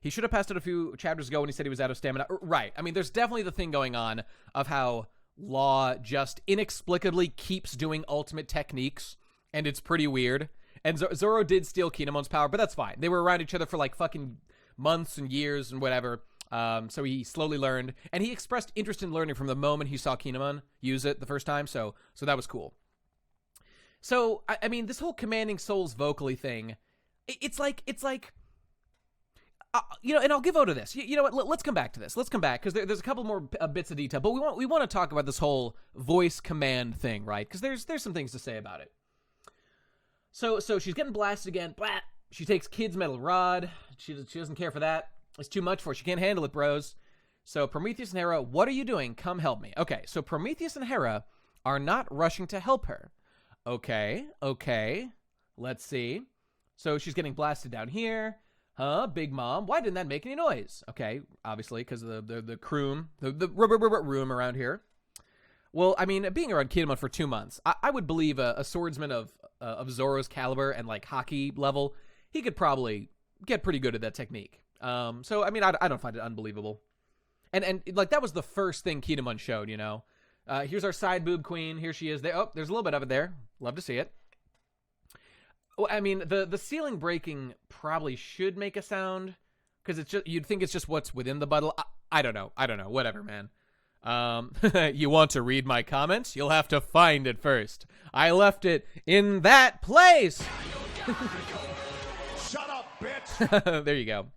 He should have passed it a few chapters ago when he said he was out of stamina. Right. I mean, there's definitely the thing going on of how Law just inexplicably keeps doing ultimate techniques, and it's pretty weird. And Zoro did steal Kinemon's power, but that's fine. They were around each other for like fucking months and years and whatever. So he slowly learned, and he expressed interest in learning from the moment he saw Kinemon use it the first time. So that was cool. So I mean, this whole commanding souls vocally thing, it's like, you know, and I'll give Oda this. You know what? Let's come back to this. Let's come back because there's a couple more bits of detail, but we want to talk about this whole voice command thing, right? Because there's some things to say about it. So she's getting blasted again. Blah. She takes Kid's metal rod. She doesn't care for that. It's too much for her. She can't handle it, bros. So Prometheus and Hera, what are you doing? Come help me. Okay, so Prometheus and Hera are not rushing to help her. Okay. Let's see. So she's getting blasted down here. Huh, Big Mom? Why didn't that make any noise? Okay, obviously, because of the croom, the room around here. Well, I mean, being around Kinemon for 2 months, I would believe a swordsman of Zoro's caliber and, like, hockey level, he could probably get pretty good at that technique. So, I mean, I don't find it unbelievable. And like, that was the first thing Kinemon showed, you know? Here's our side boob queen. Here she is. Oh, there's a little bit of it there. Love to see it. Well, I mean, the ceiling breaking probably should make a sound, because it's just, you'd think it's just what's within the bottle. I don't know. Whatever, man. You want to read my comments? You'll have to find it first. I left it in that place. Shut up, bitch. There you go.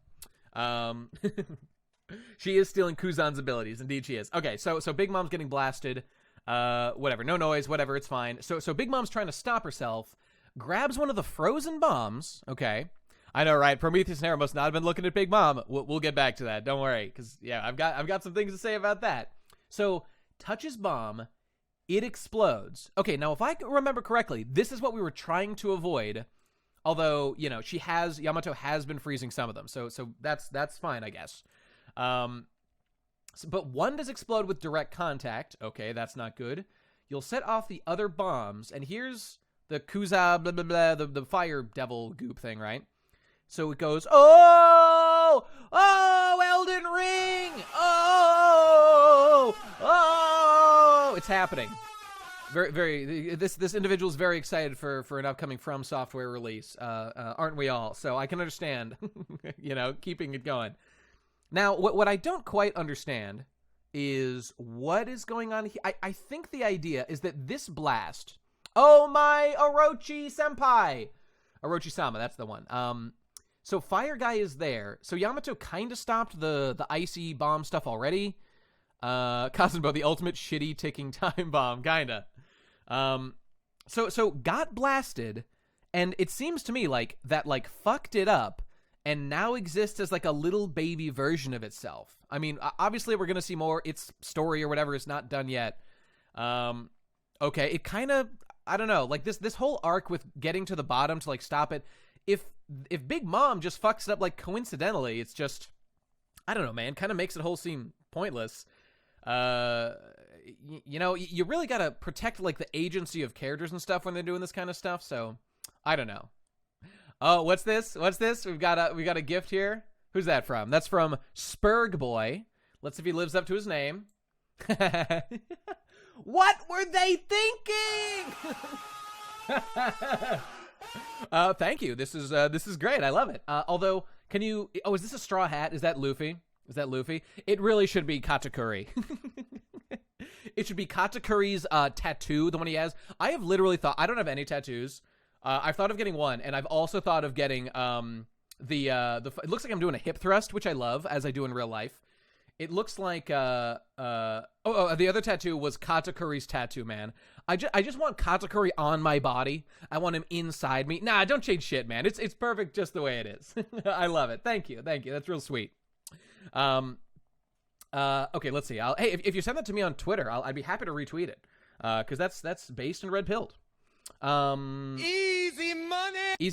She is stealing Kuzan's abilities. Indeed she is. Okay, so Big Mom's getting blasted. Whatever, no noise, whatever, it's fine. So Big Mom's trying to stop herself, grabs one of the frozen bombs. Okay. I know, right? Prometheus and Hera must not have been looking at Big Mom. We'll get back to that. Don't worry, because yeah, I've got some things to say about that. So touches bomb, it explodes. Okay, now if I remember correctly, this is what we were trying to avoid. Although, you know, Yamato has been freezing some of them, so that's fine, I guess. But one does explode with direct contact. Okay, that's not good. You'll set off the other bombs, and here's the Kuza, blah, blah, blah, the fire devil goop thing, right? So it goes, oh, Elden Ring, oh, it's happening. This individual is very excited for an upcoming From Software release. Aren't we all? So I can understand, keeping it going. Now, what I don't quite understand is what is going on here. I think the idea is that this blast. Oh my Orochi senpai, Orochi-sama, that's the one. So Fire Guy is there. So Yamato kind of stopped the icy bomb stuff already. Kazunbo, the ultimate shitty ticking time bomb, kinda. So got blasted, and it seems to me like that fucked it up, and now exists as like a little baby version of itself. I mean, obviously we're gonna see more. Its story or whatever is not done yet. Okay, it kind of, I don't know, like this whole arc with getting to the bottom to like stop it. If Big Mom just fucks it up like coincidentally, it's just, I don't know, man, kind of makes the whole scene pointless. You really gotta protect like the agency of characters and stuff when they're doing this kind of stuff. So I don't know. Oh, what's this? We got a gift here. Who's that from? That's from Spurg Boy. Let's see if he lives up to his name. What were they thinking? Thank you. This is great. I love it. Although, can you? Oh, is this a straw hat? Is that Luffy? It really should be Katakuri. It should be Katakuri's tattoo, the one he has. I have literally thought, I don't have any tattoos. I've thought of getting one, and I've also thought of getting it looks like I'm doing a hip thrust, which I love, as I do in real life. It looks like the other tattoo was Katakuri's tattoo, man. I just want Katakuri on my body. I want him inside me. Nah, don't change shit, man. It's perfect just the way it is. I love it. Thank you. That's real sweet. Okay, let's see. Hey, if you send that to me on Twitter, I'd be happy to retweet it. Because that's based in Red Pilled. Easy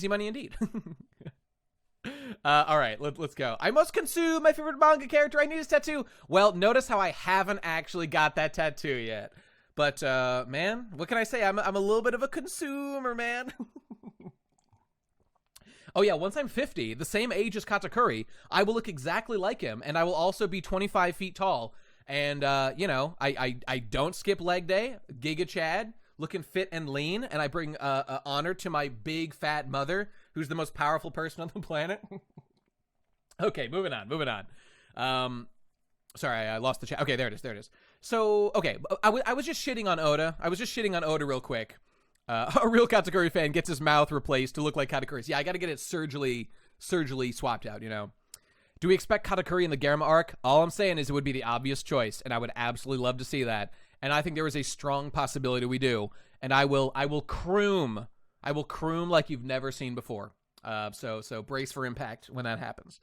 money indeed. All right, let's go. I must consume my favorite manga character. I need his tattoo. Well, notice how I haven't actually got that tattoo yet. But man, what can I say? I'm a little bit of a consumer, man. Oh yeah, once I'm 50, the same age as Katakuri, I will look exactly like him, and I will also be 25 feet tall. And I don't skip leg day. Giga Chad, looking fit and lean, and I bring honor to my big fat mother, who's the most powerful person on the planet. Okay, moving on. Sorry, I lost the chat. Okay, there it is. So, okay, I was just shitting on Oda. Real quick. A real Katakuri fan gets his mouth replaced to look like Katakuri's. Yeah, I got to get it surgically swapped out, Do we expect Katakuri in the Germa arc? All I'm saying is it would be the obvious choice, and I would absolutely love to see that. And I think there is a strong possibility we do. And I will croom like you've never seen before. So brace for impact when that happens.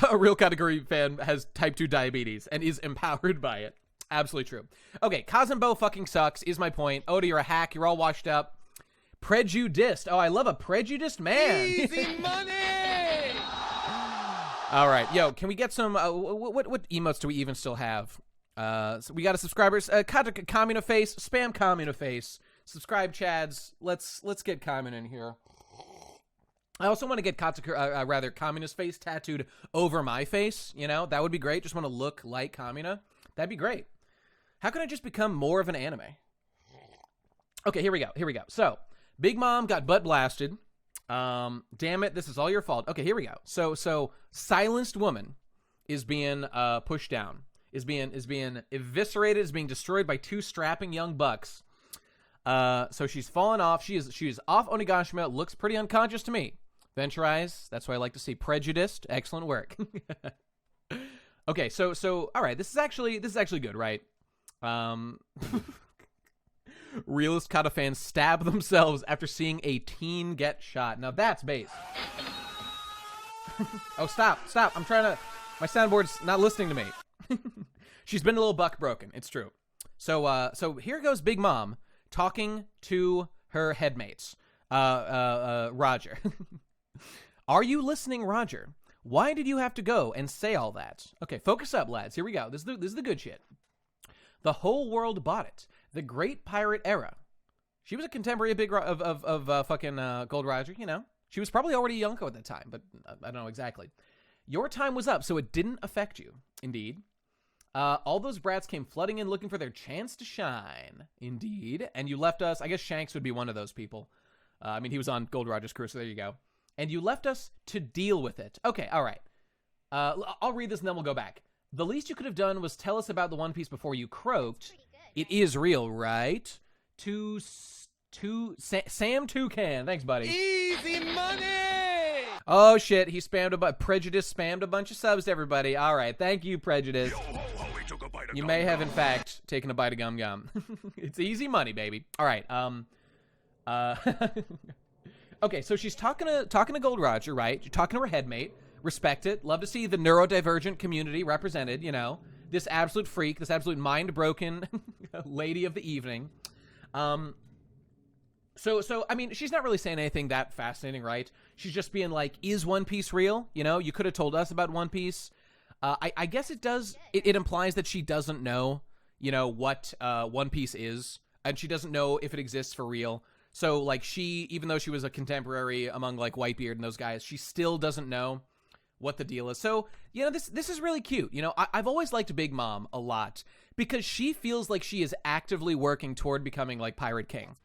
A real Katakuri fan has type 2 diabetes and is empowered by it. Absolutely true. Okay, Kazunbo fucking sucks, is my point. Oda, you're a hack. You're all washed up. Prejudiced. Oh, I love a prejudiced man. Easy money! All right. Yo, can we get some... what emotes do we even still have? So we got a subscribers. Kamina face. Spam Kamina face. Subscribe, Chads. Let's get Kamina in here. I also want to get Kamina's face tattooed over my face. That would be great. Just want to look like Kamina. That'd be great. How can I just become more of an anime? Okay, here we go. So, Big Mom got butt blasted. Damn it, this is all your fault. Okay, here we go. So Silenced Woman is being pushed down. Is being eviscerated, is being destroyed by two strapping young bucks. So she's fallen off. She is off Onigashima. Looks pretty unconscious to me. Venturize. That's what I like to see. Prejudiced. Excellent work. Okay, so all right. This is actually good, right? Realist Kata fans stab themselves after seeing a teen get shot. Now that's base. Oh, stop. I'm trying to... My soundboard's not listening to me. She's been a little buck broken. It's true. So here goes Big Mom talking to her headmates. Roger. Are you listening, Roger? Why did you have to go and say all that? Okay, focus up, lads. Here we go. This is the good shit. The whole world bought it. The Great Pirate Era. She was a contemporary of fucking Gold Roger, She was probably already a Yonko at that time, but I don't know exactly. Your time was up, so it didn't affect you. Indeed. All those brats came flooding in looking for their chance to shine. Indeed. And you left us, I guess Shanks would be one of those people. I mean, he was on Gold Roger's crew, so there you go. And you left us to deal with it. Okay, all right. I'll read this and then we'll go back. The least you could have done was tell us about the One Piece before you croaked. It is real, right? Sam Toucan. Thanks, buddy. Easy money! Oh, shit. He Prejudice spammed a bunch of subs to everybody. All right. Thank you, Prejudice. You may have, in fact, taken a bite of gum gum. It's easy money, baby. All right. Okay, so she's talking to Gold Roger, right? You're talking to her headmate. Respect it. Love to see the neurodivergent community represented, you know. This absolute freak, this absolute mind-broken lady of the evening. So I mean, she's not really saying anything that fascinating, right? She's just being like, is One Piece real? You know, you could have told us about One Piece. I guess it does. It implies that she doesn't know, you know, what One Piece is, and she doesn't know if it exists for real. So, like, she, even though she was a contemporary among, like, Whitebeard and those guys, she still doesn't know what the deal is. So, you know, this is really cute. You know, I've always liked Big Mom a lot because she feels like she is actively working toward becoming, like, Pirate King.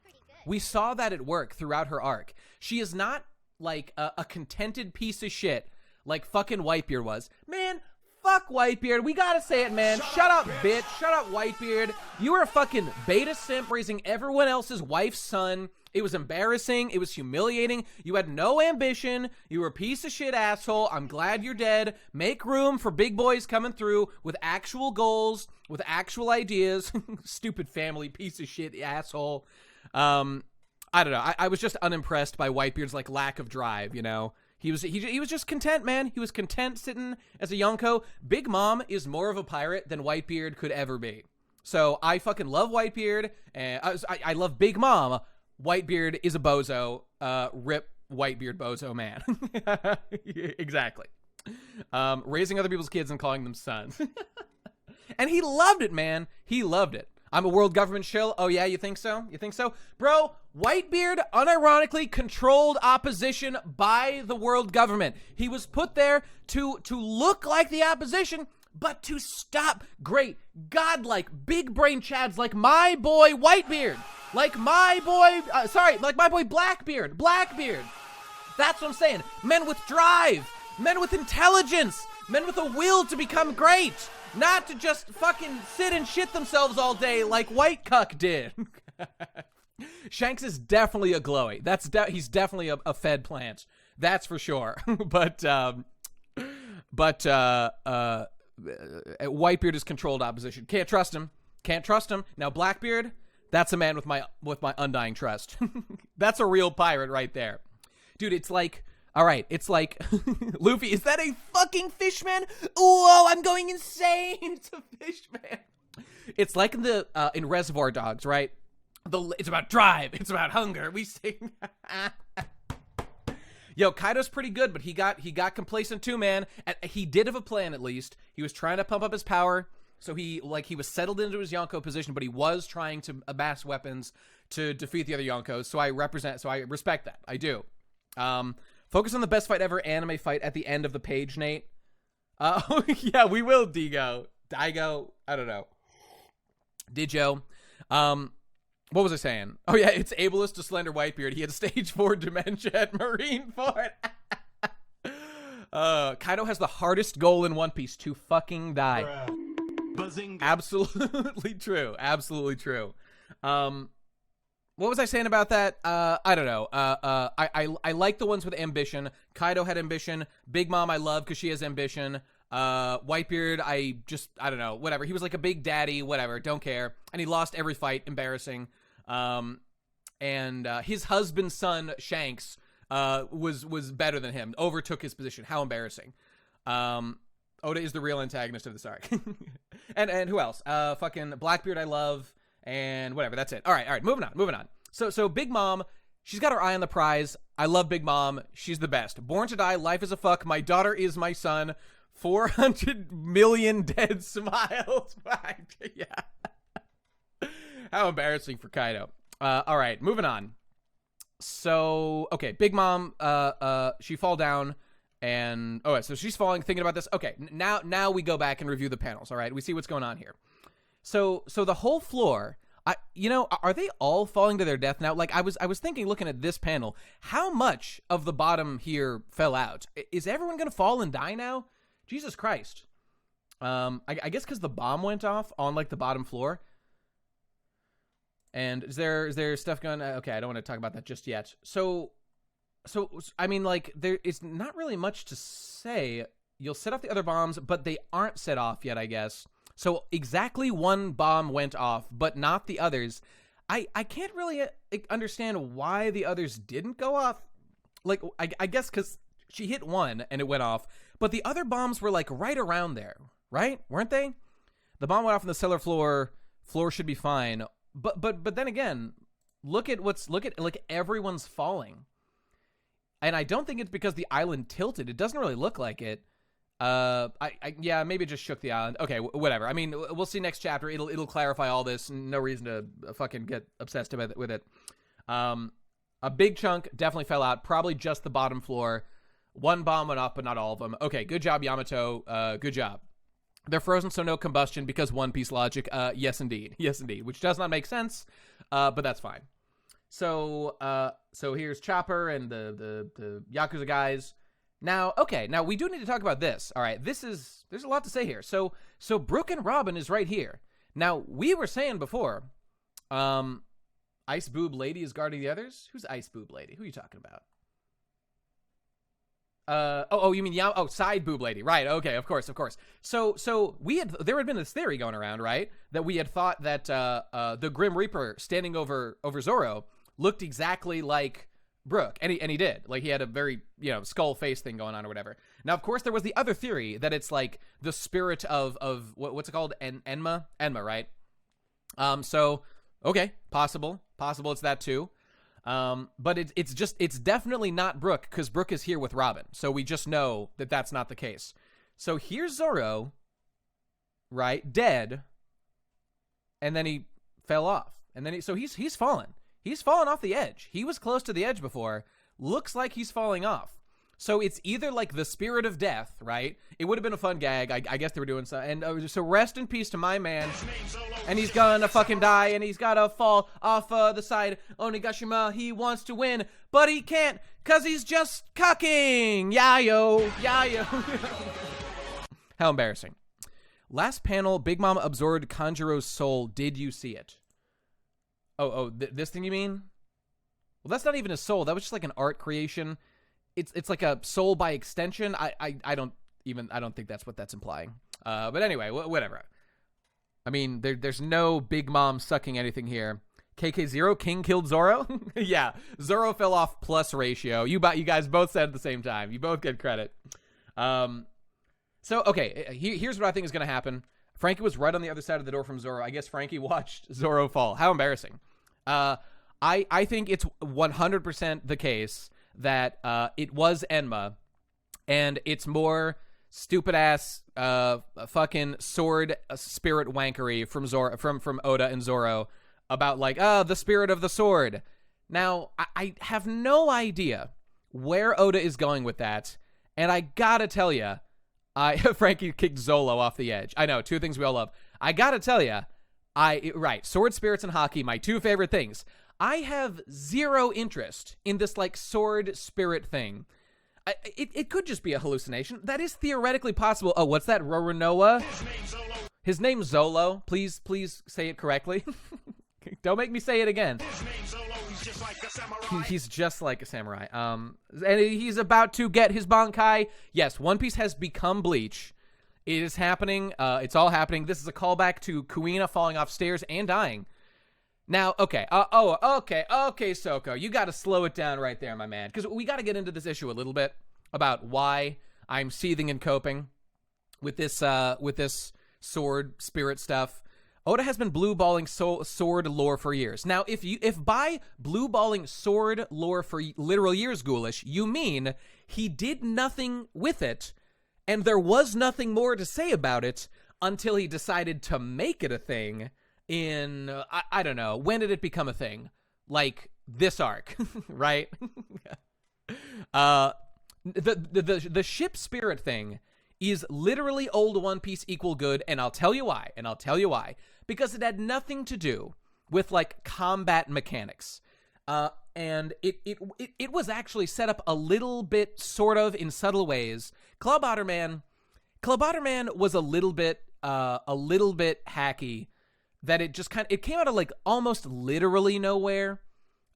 We saw that at work throughout her arc. She is not, like, a contented piece of shit like fucking Whitebeard was. Man, fuck Whitebeard. We gotta say it, man. Shut up, bitch. Shut up, Whitebeard. You were a fucking beta simp raising everyone else's wife's son. It was embarrassing. It was humiliating. You had no ambition. You were a piece of shit asshole. I'm glad you're dead. Make room for big boys coming through with actual goals, with actual ideas. Stupid family piece of shit asshole. I don't know. I was just unimpressed by Whitebeard's like lack of drive, you know. He was just content, man. He was content sitting as a Yonko. Big Mom is more of a pirate than Whitebeard could ever be. So I fucking love Whitebeard, and I love Big Mom. Whitebeard is a bozo. Rip Whitebeard bozo, man. Exactly. Raising other people's kids and calling them sons. And he loved it, man. He loved it. I'm a world government shill. Oh, yeah, you think so? You think so? Bro, Whitebeard unironically controlled opposition by the world government. He was put there to look like the opposition, but to stop great, godlike, big brain chads like my boy Whitebeard. Like my boy, like my boy Blackbeard. That's what I'm saying. Men with drive, men with intelligence, men with a will to become great. Not to just fucking sit and shit themselves all day like White Cuck did. Shanks is definitely a glowy. He's definitely a fed plant. That's for sure. But Whitebeard is controlled opposition. Can't trust him. Now Blackbeard, that's a man with my undying trust. That's a real pirate right there. Dude, it's like, all right, it's like, Luffy, is that a fucking fish man? Whoa, I'm going insane. It's a fish man. It's like in Reservoir Dogs, right? It's about drive. It's about hunger. We sing. Yo, Kaido's pretty good, but he got complacent too, man. He did have a plan, at least. He was trying to pump up his power. So he was settled into his Yonko position, but he was trying to amass weapons to defeat the other Yonkos. So I respect that. I do. Focus on the best fight ever anime fight at the end of the page, Nate. Yeah, we will, Daigo, I don't know. Dijo. What was I saying? Oh yeah, it's ableist to slender Whitebeard. He had stage 4 dementia at Marineford. Kaido has the hardest goal in One Piece, to fucking die. Bazinga. Absolutely true. Absolutely true. What was I saying about that? I don't know. I like the ones with ambition. Kaido had ambition. Big Mom I love because she has ambition. Whitebeard, I don't know. Whatever. He was like a big daddy. Whatever. Don't care. And he lost every fight. Embarrassing. And his husband's son Shanks was better than him. Overtook his position. How embarrassing. Oda is the real antagonist of this arc. and who else? Fucking Blackbeard I love. And whatever, that's it. All right, moving on. So Big Mom, she's got her eye on the prize. I love Big Mom. She's the best. Born to die, life is a fuck. My daughter is my son. 400 million dead smiles. Yeah. How embarrassing for Kaido. All right, moving on. So, okay, Big Mom, she fall down. And so she's falling, thinking about this. Okay, now we go back and review the panels. All right, we see what's going on here. So the whole floor, are they all falling to their death now? Like I was thinking, looking at this panel, how much of the bottom here fell out? Is everyone gonna fall and die now? Jesus Christ. I guess because the bomb went off on like the bottom floor. And is there stuff going? Okay, I don't want to talk about that just yet. So I mean, like there is not really much to say. You'll set off the other bombs, but they aren't set off yet, I guess. So exactly one bomb went off, but not the others. I can't really understand why the others didn't go off. Like, I guess because she hit one and it went off, but the other bombs were like right around there, right? Weren't they? The bomb went off on the cellar floor. Floor should be fine. But then again, look at like everyone's falling. And I don't think it's because the island tilted. It doesn't really look like it. Yeah, maybe it just shook the island. Okay, whatever. I mean, we'll see next chapter. It'll clarify all this. No reason to fucking get obsessed with it. A big chunk definitely fell out. Probably just the bottom floor. One bomb went off, but not all of them. Okay, good job, Yamato. Good job. They're frozen, so no combustion because One Piece logic. Yes, indeed. Yes, indeed. Which does not make sense, but that's fine. So here's Chopper and the Yakuza guys. Now we do need to talk about this. All right, there's a lot to say here. So Brook and Robin is right here. Now, we were saying before, Ice Boob Lady is guarding the others. Who's Ice Boob Lady? Who are you talking about? You mean Side Boob Lady, right? Okay, of course. So there had been this theory going around, right, that we had thought that the Grim Reaper standing over Zoro looked exactly like Brook, and he did. Like, he had a very skull face thing going on or whatever. Now, of course, there was the other theory that it's like the spirit of what's it called, Enma, right? So okay, possible it's that too. But it's definitely not Brook, because Brook is here with Robin. So we just know that that's not the case. So here's Zoro, right, dead, and then he fell off, and then he's fallen. He's fallen off the edge. He was close to the edge before. Looks like he's falling off. So it's either like the spirit of death, right? It would have been a fun gag. I guess they were doing so. And so rest in peace to my man. And he's gonna fucking die, and he's gotta fall off the side. Onigashima, he wants to win, but he can't, cause he's just cucking. Yayo. How embarrassing. Last panel, Big Mom absorbed Kanjuro's soul. Did you see it? This thing you mean? Well, that's not even a soul. That was just like an art creation. It's like a soul by extension. I don't think that's what that's implying. But anyway, whatever. I mean, there's no Big Mom sucking anything here. KK0, King killed Zoro? Yeah, Zoro fell off plus ratio. You guys both said at the same time. You both get credit. So, okay, here's what I think is going to happen. Frankie was right on the other side of the door from Zoro. I guess Frankie watched Zoro fall. How embarrassing. I think it's 100% the case that it was Enma, and it's more stupid-ass fucking sword spirit wankery from from Oda and Zoro about, like, the spirit of the sword. Now, I have no idea where Oda is going with that, and I gotta tell you, Frankie kicked Zolo off the edge. I know, two things we all love. I gotta tell you, right, sword spirits and hockey, my two favorite things. I have zero interest in this, like, sword spirit thing. It could just be a hallucination. That is theoretically possible. Oh, what's that, Roronoa? His name's Zolo. Please say it correctly. Don't make me say it again. He's just like a samurai. And he's about to get his Bankai. Yes, One Piece has become Bleach. It is happening. It's all happening. This is a callback to Kuina falling off stairs and dying. Now, okay. Okay, Soko. You got to slow it down right there, my man. Because we got to get into this issue a little bit about why I'm seething and coping with this sword spirit stuff. Oda has been blue-balling sword lore for years. Now, if by blue-balling sword lore for literal years, Ghoulish, you mean he did nothing with it, and there was nothing more to say about it until he decided to make it a thing in, I don't know, when did it become a thing? Like, this arc, right? the ship spirit thing is literally old One Piece equal good, and I'll tell you why. Because it had nothing to do with like combat mechanics. And it was actually set up a little bit, sort of, in subtle ways. Club Otterman was a little bit hacky, that it came out of like almost literally nowhere.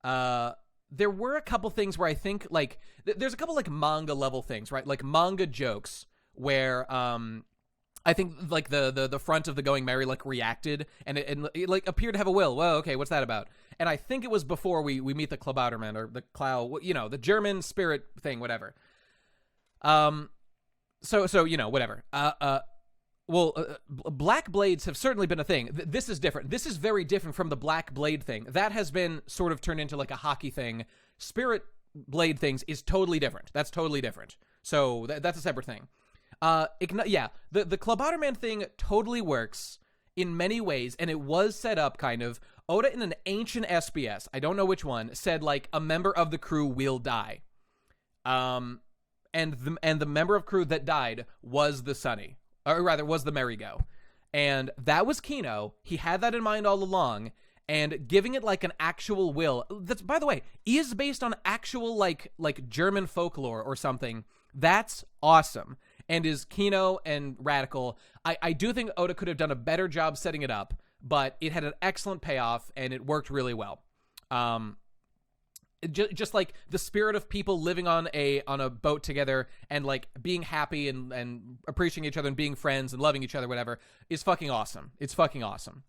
There were a couple things where I think like there's a couple like manga level things, right? Like manga jokes where I think like the front of the Going Merry like reacted and it like appeared to have a will. Whoa, okay, what's that about? And I think it was before we meet the Klabauterman or the Klau, the German spirit thing, whatever. So whatever. Black blades have certainly been a thing. This is different. This is very different from the black blade thing. That has been sort of turned into like a hockey thing. Spirit blade things is totally different. That's totally different. So that's a separate thing. The Klabauterman thing totally works in many ways, and it was set up kind of. Oda in an ancient SBS, I don't know which one, said like a member of the crew will die. And the member of crew that died was the Sunny. Or rather, was the Merry-Go. And that was Kino. He had that in mind all along. And giving it like an actual will, that's, by the way, is based on actual like German folklore or something. That's awesome. And is Kino and radical. I do think Oda could have done a better job setting it up, but it had an excellent payoff and it worked really well. Just like the spirit of people living on a boat together and like being happy and appreciating each other and being friends and loving each other, whatever, is fucking awesome. It's fucking awesome.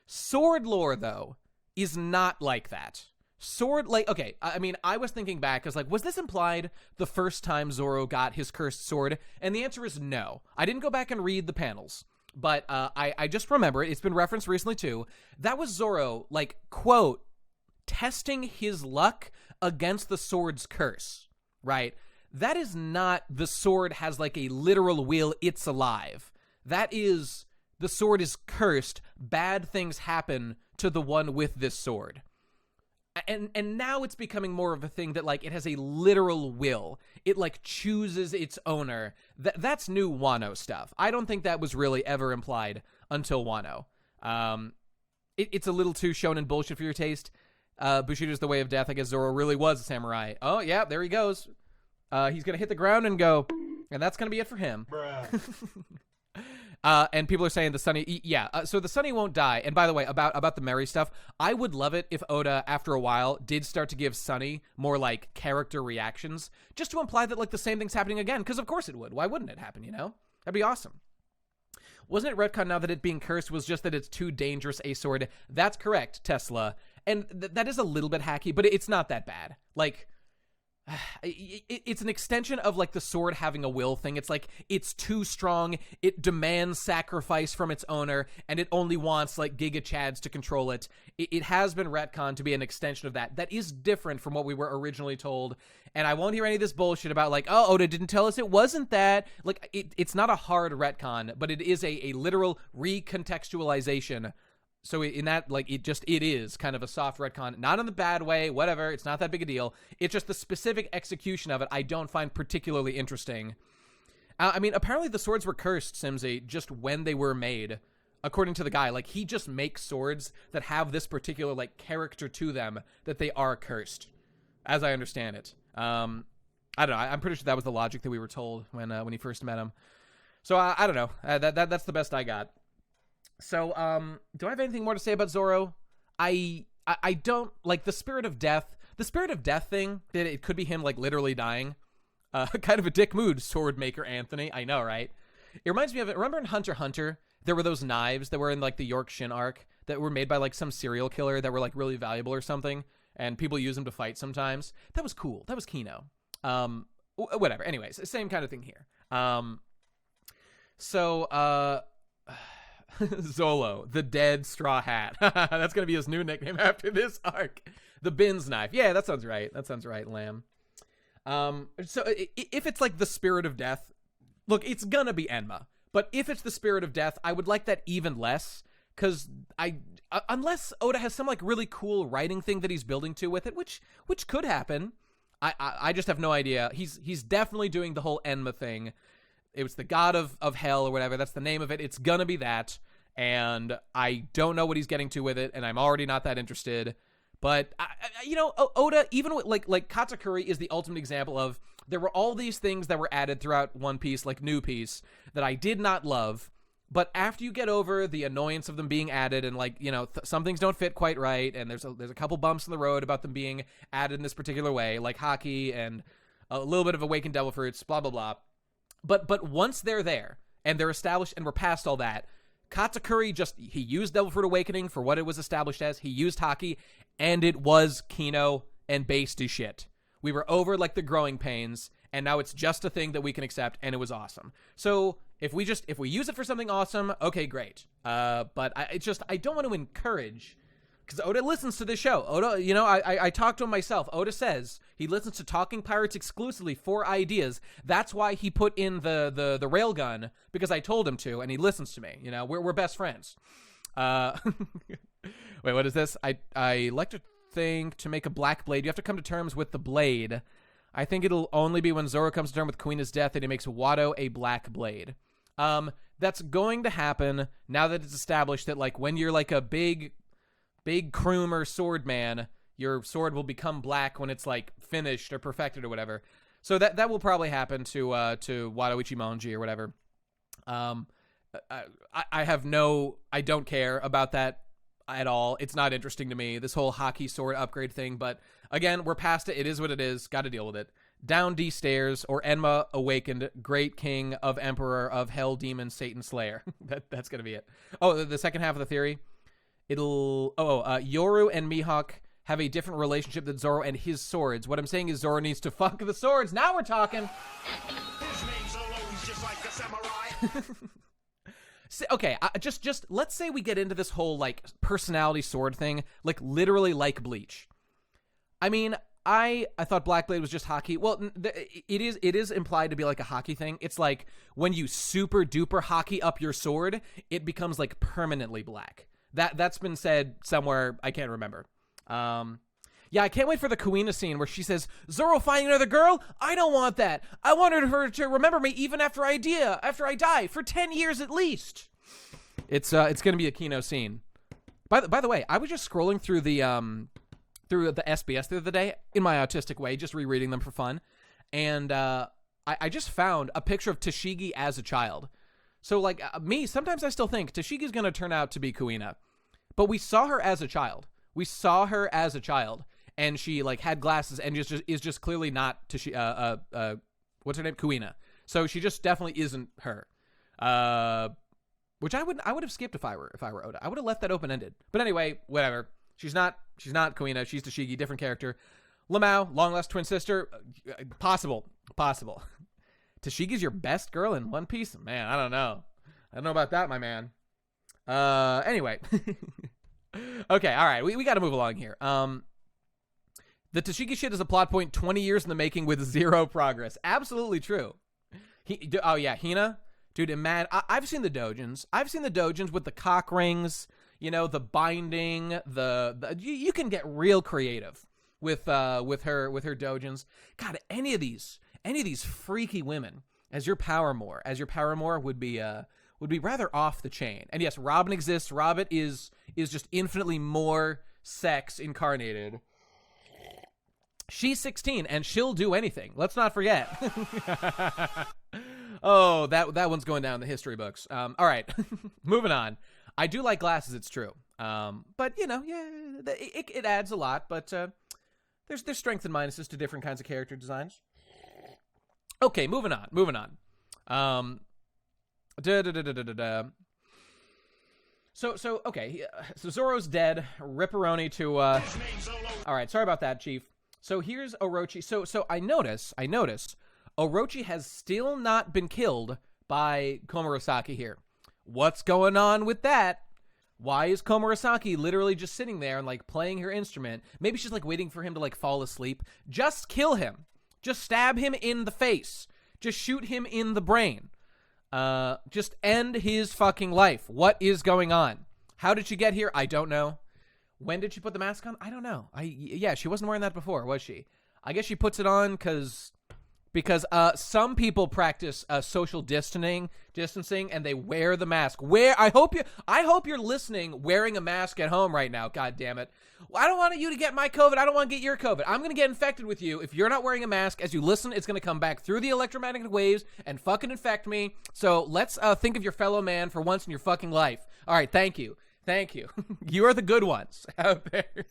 Sword lore though is not like that. Sword, like, okay, I mean, I was thinking back, I was like, was this implied the first time Zoro got his cursed sword? And the answer is no. I didn't go back and read the panels, but I just remember it. It's been referenced recently too. That was Zoro, like, quote, testing his luck against the sword's curse, right? That is not the sword has like a literal will, it's alive. That is, the sword is cursed, bad things happen to the one with this sword. And now it's becoming more of a thing that like it has a literal will. It like chooses its owner. That's new Wano stuff. I don't think that was really ever implied until Wano. It's a little too shonen bullshit for your taste. Bushido's the way of death. I guess Zoro really was a samurai. Oh yeah, there he goes. He's gonna hit the ground and go, and that's gonna be it for him. Bruh. And people are saying the Sunny, so the Sunny won't die. And by the way, about the Merry stuff, I would love it if Oda, after a while, did start to give Sunny more like character reactions, just to imply that like the same thing's happening again. Because of course it would. Why wouldn't it happen? That'd be awesome. Wasn't it retcon now that it being cursed was just that it's too dangerous a sword? That's correct, Tesla. And that is a little bit hacky, but it's not that bad. Like, it's an extension of like the sword having a will thing. It's like it's too strong, it demands sacrifice from its owner, and it only wants like Giga Chads to control it. It has been retconned to be an extension of that. That is different from what we were originally told. And I won't hear any of this bullshit about like, oh, Oda didn't tell us it wasn't that. Like it's not a hard retcon, but it is a literal recontextualization. So in that, like, it is kind of a soft retcon, not in the bad way, whatever. It's not that big a deal. It's just the specific execution of it I don't find particularly interesting. I mean, apparently the swords were cursed, Simsy, just when they were made, according to the guy. Like, he just makes swords that have this particular, like, character to them that they are cursed, as I understand it. I don't know. I'm pretty sure that was the logic that we were told when he first met him. So I don't know. That's the best I got. So, do I have anything more to say about Zoro? I don't, like, the spirit of death thing, that it could be him, like, literally dying. Kind of a dick mood, sword maker Anthony. I know, right? It reminds me of it. Remember in Hunter x Hunter, there were those knives that were in, like, the York Shin arc that were made by, like, some serial killer that were, like, really valuable or something, and people use them to fight sometimes. That was cool. That was Kino. Whatever. Anyways, same kind of thing here. Zolo, the dead straw hat. That's going to be his new nickname after this arc. The Bins knife. Yeah, that sounds right. Lamb. So if it's like the spirit of death, look, it's going to be Enma. But if it's the spirit of death, I would like that even less. Because unless Oda has some like really cool writing thing that he's building to with it, which could happen, I just have no idea. He's definitely doing the whole Enma thing. It was the god of hell or whatever. That's the name of it. It's gonna be that. And I don't know what he's getting to with it, and I'm already not that interested. But, Oda, even with, like Katakuri is the ultimate example of there were all these things that were added throughout One Piece, like New Piece, that I did not love. But after you get over the annoyance of them being added and, like, some things don't fit quite right, and there's a couple bumps in the road about them being added in this particular way, like Haki and a little bit of Awakened Devil Fruits, blah, blah, blah. But once they're there, and they're established, and we're past all that, Katakuri he used Devil Fruit Awakening for what it was established as. He used Haki, and it was Kino and based as shit. We were over, like, the growing pains, and now it's just a thing that we can accept, and it was awesome. So if we use it for something awesome, okay, great. But I don't want to encourage, because Oda listens to this show. Oda, I talked to him myself. Oda says he listens to Talking Pirates exclusively for ideas. That's why he put in the railgun, because I told him to, and he listens to me. We're best friends. Wait, what is this? I like to think to make a black blade, you have to come to terms with the blade. I think it'll only be when Zoro comes to terms with Kuina's death that he makes Wado a black blade. That's going to happen now that it's established that, like, when you're like a big Kroomer sword man, your sword will become black when it's, like, finished or perfected or whatever. So that will probably happen to Wado Ichimonji or whatever. I don't care about that at all. It's not interesting to me, this whole Haki sword upgrade thing, but again, we're past it. It is what it is. Got to deal with it. Down D stairs, or Enma Awakened, Great King of Emperor of Hell Demon Satan Slayer. That's gonna be it. Oh, the second half of the theory. Yoru and Mihawk have a different relationship than Zoro and his swords. What I'm saying is Zoro needs to fuck the swords. Now we're talking. His name's always just like a samurai. Okay, just let's say we get into this whole, like, personality sword thing, like, literally like Bleach. I mean, I thought Black Blade was just Haki. Well, it is implied to be like a Haki thing. It's like when you super duper Haki up your sword, it becomes, like, permanently black. That's been said somewhere, I can't remember. Yeah, I can't wait for the Kuina scene where she says, Zoro finding another girl? I don't want that. I wanted her to remember me even after I die, for 10 years at least. It's going to be a Kino scene. By the way, I was just scrolling through the SBS the other day in my autistic way, just rereading them for fun. And I just found a picture of Tashigi as a child. So, like, sometimes I still think Tashigi's going to turn out to be Kuina. But we saw her as a child. And she, like, had glasses and is just clearly not what's her name? Kuina. So she just definitely isn't her. Which I would have skipped if I were Oda. I would have left that open ended. But anyway, whatever. She's not Kuina. She's Tashigi, different character. Lamau, long lost twin sister, possible. Tashigi's your best girl in One Piece? Man, I don't know about that, my man. Anyway. Okay, all right. We got to move along here. The Tashigi shit is a plot point 20 years in the making with zero progress. Absolutely true. Hina? Dude, man, I've seen the dojins. I've seen the dojins with the cock rings, the binding, you can get real creative with her dojins. God, any of these freaky women as your paramour would be rather off the chain. And yes, Robin exists. Robin is just infinitely more sex incarnated. She's 16 and she'll do anything. Let's not forget. Oh, that one's going down in the history books. All right, moving on. I do like glasses, it's true. But it adds a lot. But there's strengths and minuses to different kinds of character designs. Okay, moving on. So okay, so Zoro's dead. Ripperoni to all right, sorry about that, Chief. So here's Orochi. So I notice Orochi has still not been killed by Komurasaki here. What's going on with that? Why is Komurasaki literally just sitting there and, like, playing her instrument? Maybe she's, like, waiting for him to, like, fall asleep. Just kill him. Just stab him in the face. Just shoot him in the brain. Just end his fucking life. What is going on? How did she get here? I don't know. When did she put the mask on? I don't know. Yeah, she wasn't wearing that before, was she? I guess she puts it on because some people practice social distancing, and they wear the mask. I hope you're listening wearing a mask at home right now. God damn it! I don't want you to get my COVID. I don't want to get your COVID. I'm gonna get infected with you if you're not wearing a mask. As you listen, it's gonna come back through the electromagnetic waves and fucking infect me. So let's think of your fellow man for once in your fucking life. All right, thank you. You are the good ones out there.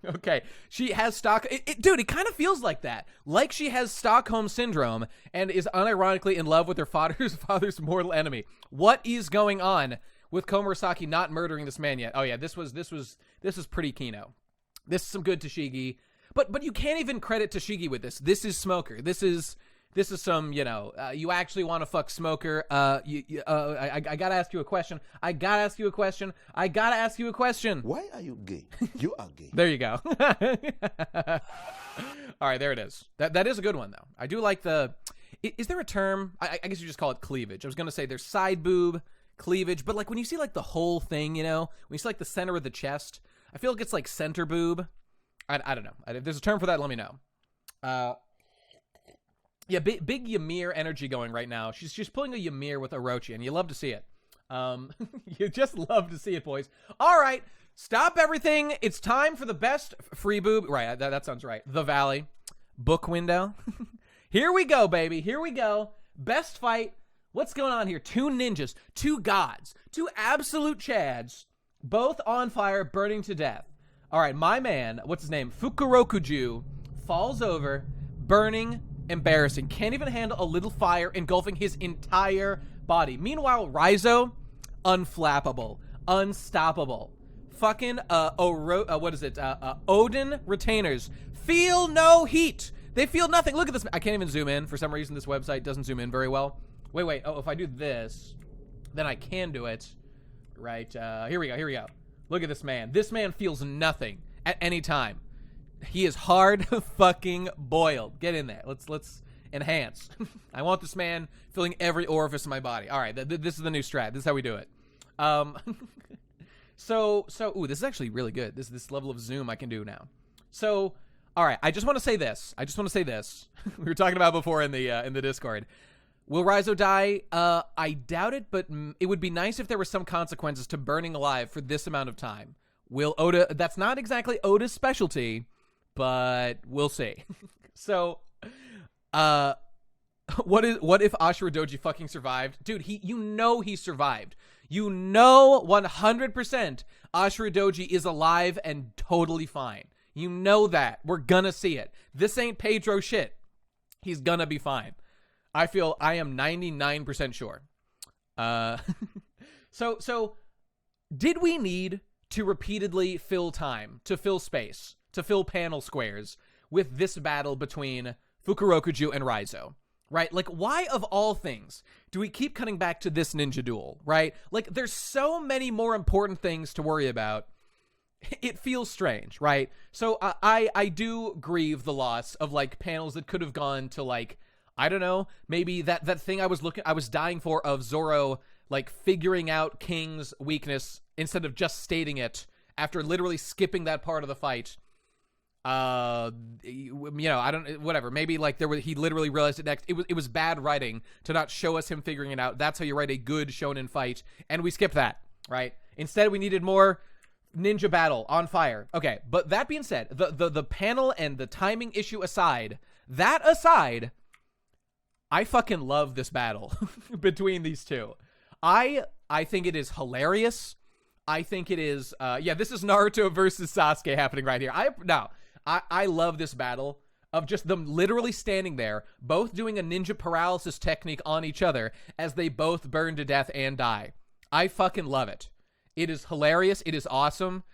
Okay, she has dude, it kind of feels like that, like she has Stockholm syndrome and is unironically in love with her father's mortal enemy. What is going on with Komurasaki not murdering this man yet? Oh yeah, this was pretty Kino. This is some good Tashigi, but you can't even credit Tashigi with this. This is Smoker. This is some, you actually want to fuck Smoker. I gotta ask you a question. Why are you gay? You are gay. There you go. All right, there it is. That is a good one, though. I do like is there a term? I guess you just call it cleavage. I was going to say there's side boob, cleavage, but like when you see like the whole thing, when you see like the center of the chest, I feel like it's like center boob. I don't know. If there's a term for that, let me know. Yeah, big Ymir energy going right now. She's pulling a Ymir with Orochi, and you love to see it. You just love to see it, boys. All right, stop everything. It's time for the best free boob. Right, that sounds right. The Valley book window. Here we go, baby. Here we go. Best fight. What's going on here? Two ninjas, two gods, two absolute chads, both on fire, burning to death. All right, my man, what's his name? Fukurokuju falls over, burning. Embarrassing. Can't even handle a little fire engulfing his entire body. Meanwhile, Raizo, unflappable, unstoppable. Fucking Odin retainers feel no heat. They feel nothing. Look at this. I can't even zoom in. For some reason, this website doesn't zoom in very well. Wait. Oh, if I do this, then I can do it. Right. Here we go. Look at this man. This man feels nothing at any time. He is hard fucking boiled. Get in there. Let's enhance. I want this man filling every orifice in my body. All right, this is the new strat. This is how we do it. So this is actually really good. This level of zoom I can do now. So, all right, I just want to say this. We were talking about before in the Discord. Will Raizo die? I doubt it, but it would be nice if there were some consequences to burning alive for this amount of time. Will Oda? That's not exactly Oda's specialty. But we'll see. So, what if Ashura Doji fucking survived? Dude, he survived. 100% Ashura Doji is alive and totally fine. You know that. We're gonna see it. This ain't Pedro shit. He's gonna be fine. I am 99% sure. So did we need to repeatedly fill time, to fill space, to fill panel squares with this battle between Fukurokuju and Raizo, right? Like, why of all things do we keep cutting back to this ninja duel, right? Like, there's so many more important things to worry about. It feels strange, right? So I do grieve the loss of like panels that could have gone to like, I don't know, maybe that thing I was dying for of Zoro like figuring out King's weakness instead of just stating it after literally skipping that part of the fight. I don't, whatever. Maybe like he literally realized it next. It was bad writing to not show us him figuring it out. That's how you write a good shonen fight. And we skipped that, right? Instead, we needed more ninja battle on fire. Okay. But that being said, the panel and the timing issue aside, I fucking love this battle between these two. I think it is hilarious. I think it is, this is Naruto versus Sasuke happening right here. I love this battle of just them literally standing there, both doing a ninja paralysis technique on each other as they both burn to death and die. I fucking love it. It is hilarious. It is awesome.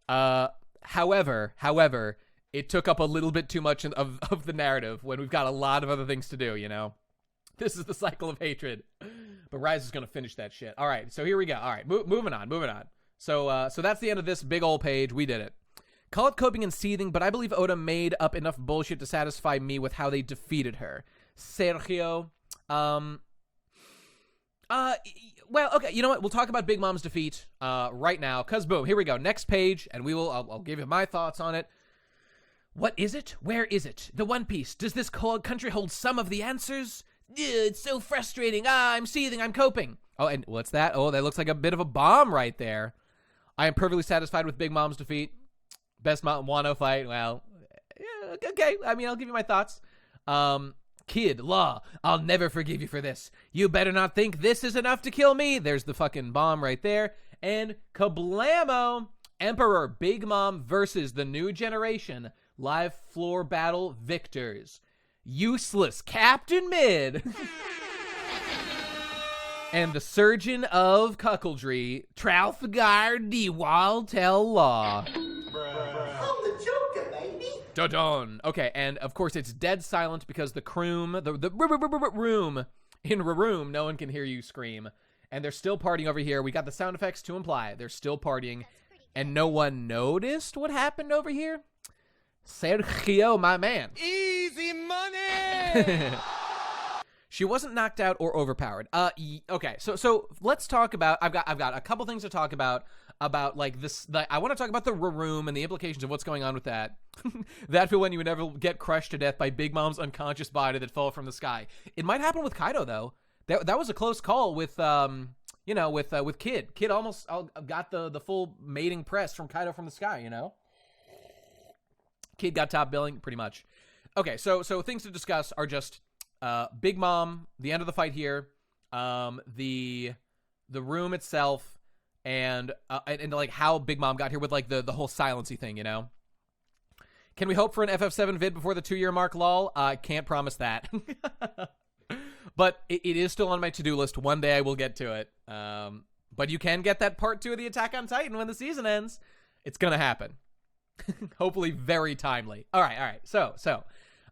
However, it took up a little bit too much of the narrative when we've got a lot of other things to do, you know? This is the cycle of hatred. But Rise is going to finish that shit. All right, so here we go. All right, moving on. So that's the end of this big old page. We did it. Call it coping and seething, but I believe Oda made up enough bullshit to satisfy me with how they defeated her. Sergio. Well, okay, you know what? We'll talk about Big Mom's defeat right now, because boom, here we go. Next page, and I'll give you my thoughts on it. What is it? Where is it? The One Piece. Does this country hold some of the answers? Ugh, it's so frustrating. I'm seething. I'm coping. Oh, and what's that? Oh, that looks like a bit of a bomb right there. I am perfectly satisfied with Big Mom's defeat. Best Wano fight. Well, yeah, okay. I mean, I'll give you my thoughts. Kid, Law, I'll never forgive you for this. You better not think this is enough to kill me. There's the fucking bomb right there. And kablamo! Emperor Big Mom versus the new generation. Live floor battle victors. Useless Captain Mid. And the surgeon of cuckoldry, Trafalgar D. Tell Law. I'm the Joker, baby. Dun. Okay, and of course it's dead silent because the room in room, no one can hear you scream. And they're still partying over here. We got the sound effects to imply they're still partying. And no one noticed what happened over here? Sergio, my man. Easy money! She wasn't knocked out or overpowered. Okay, so let's talk about. I've got a couple things to talk about like this. I want to talk about the room and the implications of what's going on with that. That feel when you would never get crushed to death by Big Mom's unconscious body that fell from the sky. It might happen with Kaido though. That was a close call with with Kid. Kid almost got the full mating press from Kaido from the sky. You know. Kid got top billing pretty much. Okay, so things to discuss are just. Big Mom, the end of the fight here, the room itself, and like how Big Mom got here with like the whole silency thing, you know. Can we hope for an FF7 vid before the 2-year mark? Lol. I can't promise that, but it is still on my to-do list. One day I will get to it. But you can get that part 2 of the Attack on Titan when the season ends. It's gonna happen. Hopefully, very timely. All right. So,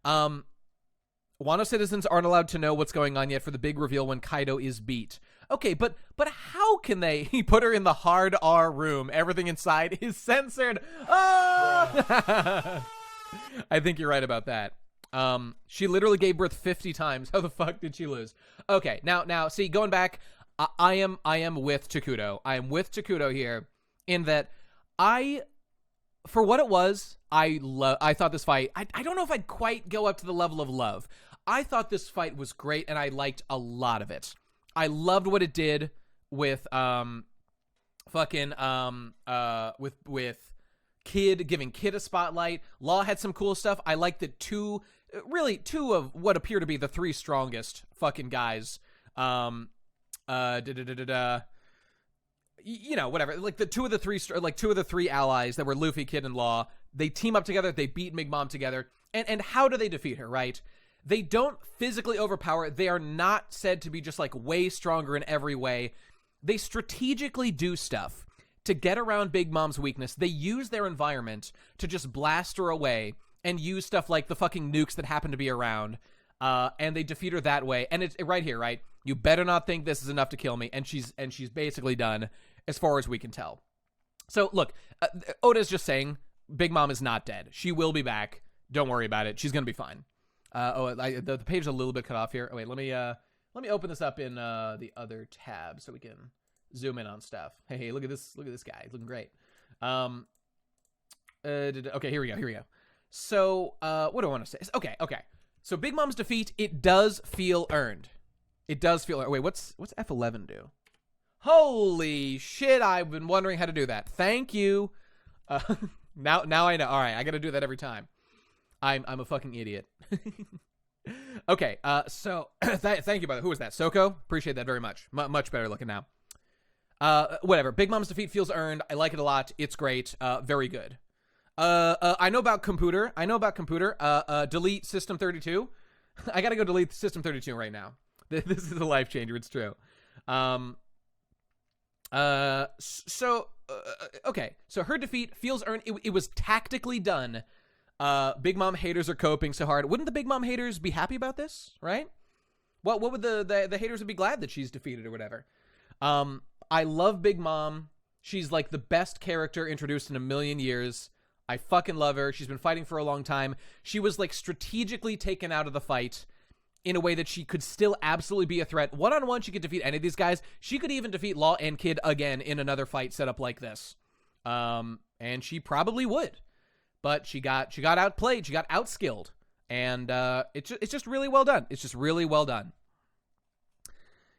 Wano citizens aren't allowed to know what's going on yet for the big reveal when Kaido is beat. Okay, but how can they? He put her in the hard R room. Everything inside is censored. Oh! I think you're right about that. She literally gave birth 50 times. How the fuck did she lose? Okay, now, see, going back, I am with Takuto. I am with Takuto here in that for what it was, I thought this fight, I don't know if I'd quite go up to the level of love. I thought this fight was great, and I liked a lot of it. I loved what it did with with Kid, giving Kid a spotlight. Law had some cool stuff. I liked that two of what appear to be the 3 strongest fucking guys. You know, whatever. Like two of the three allies that were Luffy, Kid, and Law. They team up together. They beat Big Mom together. And how do they defeat her? Right? They don't physically overpower. They are not said to be just like way stronger in every way. They strategically do stuff to get around Big Mom's weakness. They use their environment to just blast her away and use stuff like the fucking nukes that happen to be around. And they defeat her that way. And it's right here, right? You better not think this is enough to kill me. And she's basically done as far as we can tell. So look, Oda's just saying Big Mom is not dead. She will be back. Don't worry about it. She's going to be fine. The page is a little bit cut off here. Oh, wait, let me open this up in the other tab so we can zoom in on stuff. Hey, look at this guy. He's looking great. Okay, here we go. So, what do I want to say? Okay. So Big Mom's defeat, it does feel earned. It does feel earned. Wait, what's F11 do? Holy shit, I've been wondering how to do that. Thank you. Now I know. All right, I got to do that every time. I'm a fucking idiot. Okay, so thank you, brother. Who was that? Soko? Appreciate that very much. Much better looking now. Whatever. Big Mom's defeat feels earned. I like it a lot. It's great. Very good. I know about computer. Delete System 32. I gotta go delete System 32 right now. This is a life changer. It's true. Okay. So her defeat feels earned. It was tactically done. Big Mom haters are coping so hard. Wouldn't the Big Mom haters be happy about this, right? What would the haters would be glad that she's defeated or whatever. I love Big Mom. She's like the best character introduced in a million years. I fucking love her. She's been fighting for a long time. She was like strategically taken out of the fight in a way that she could still absolutely be a threat. One-on-one, she could defeat any of these guys. She could even defeat Law and Kid again in another fight set up like this. And she probably would. but she got outplayed, she got outskilled, and it's just really well done. It's just really well done.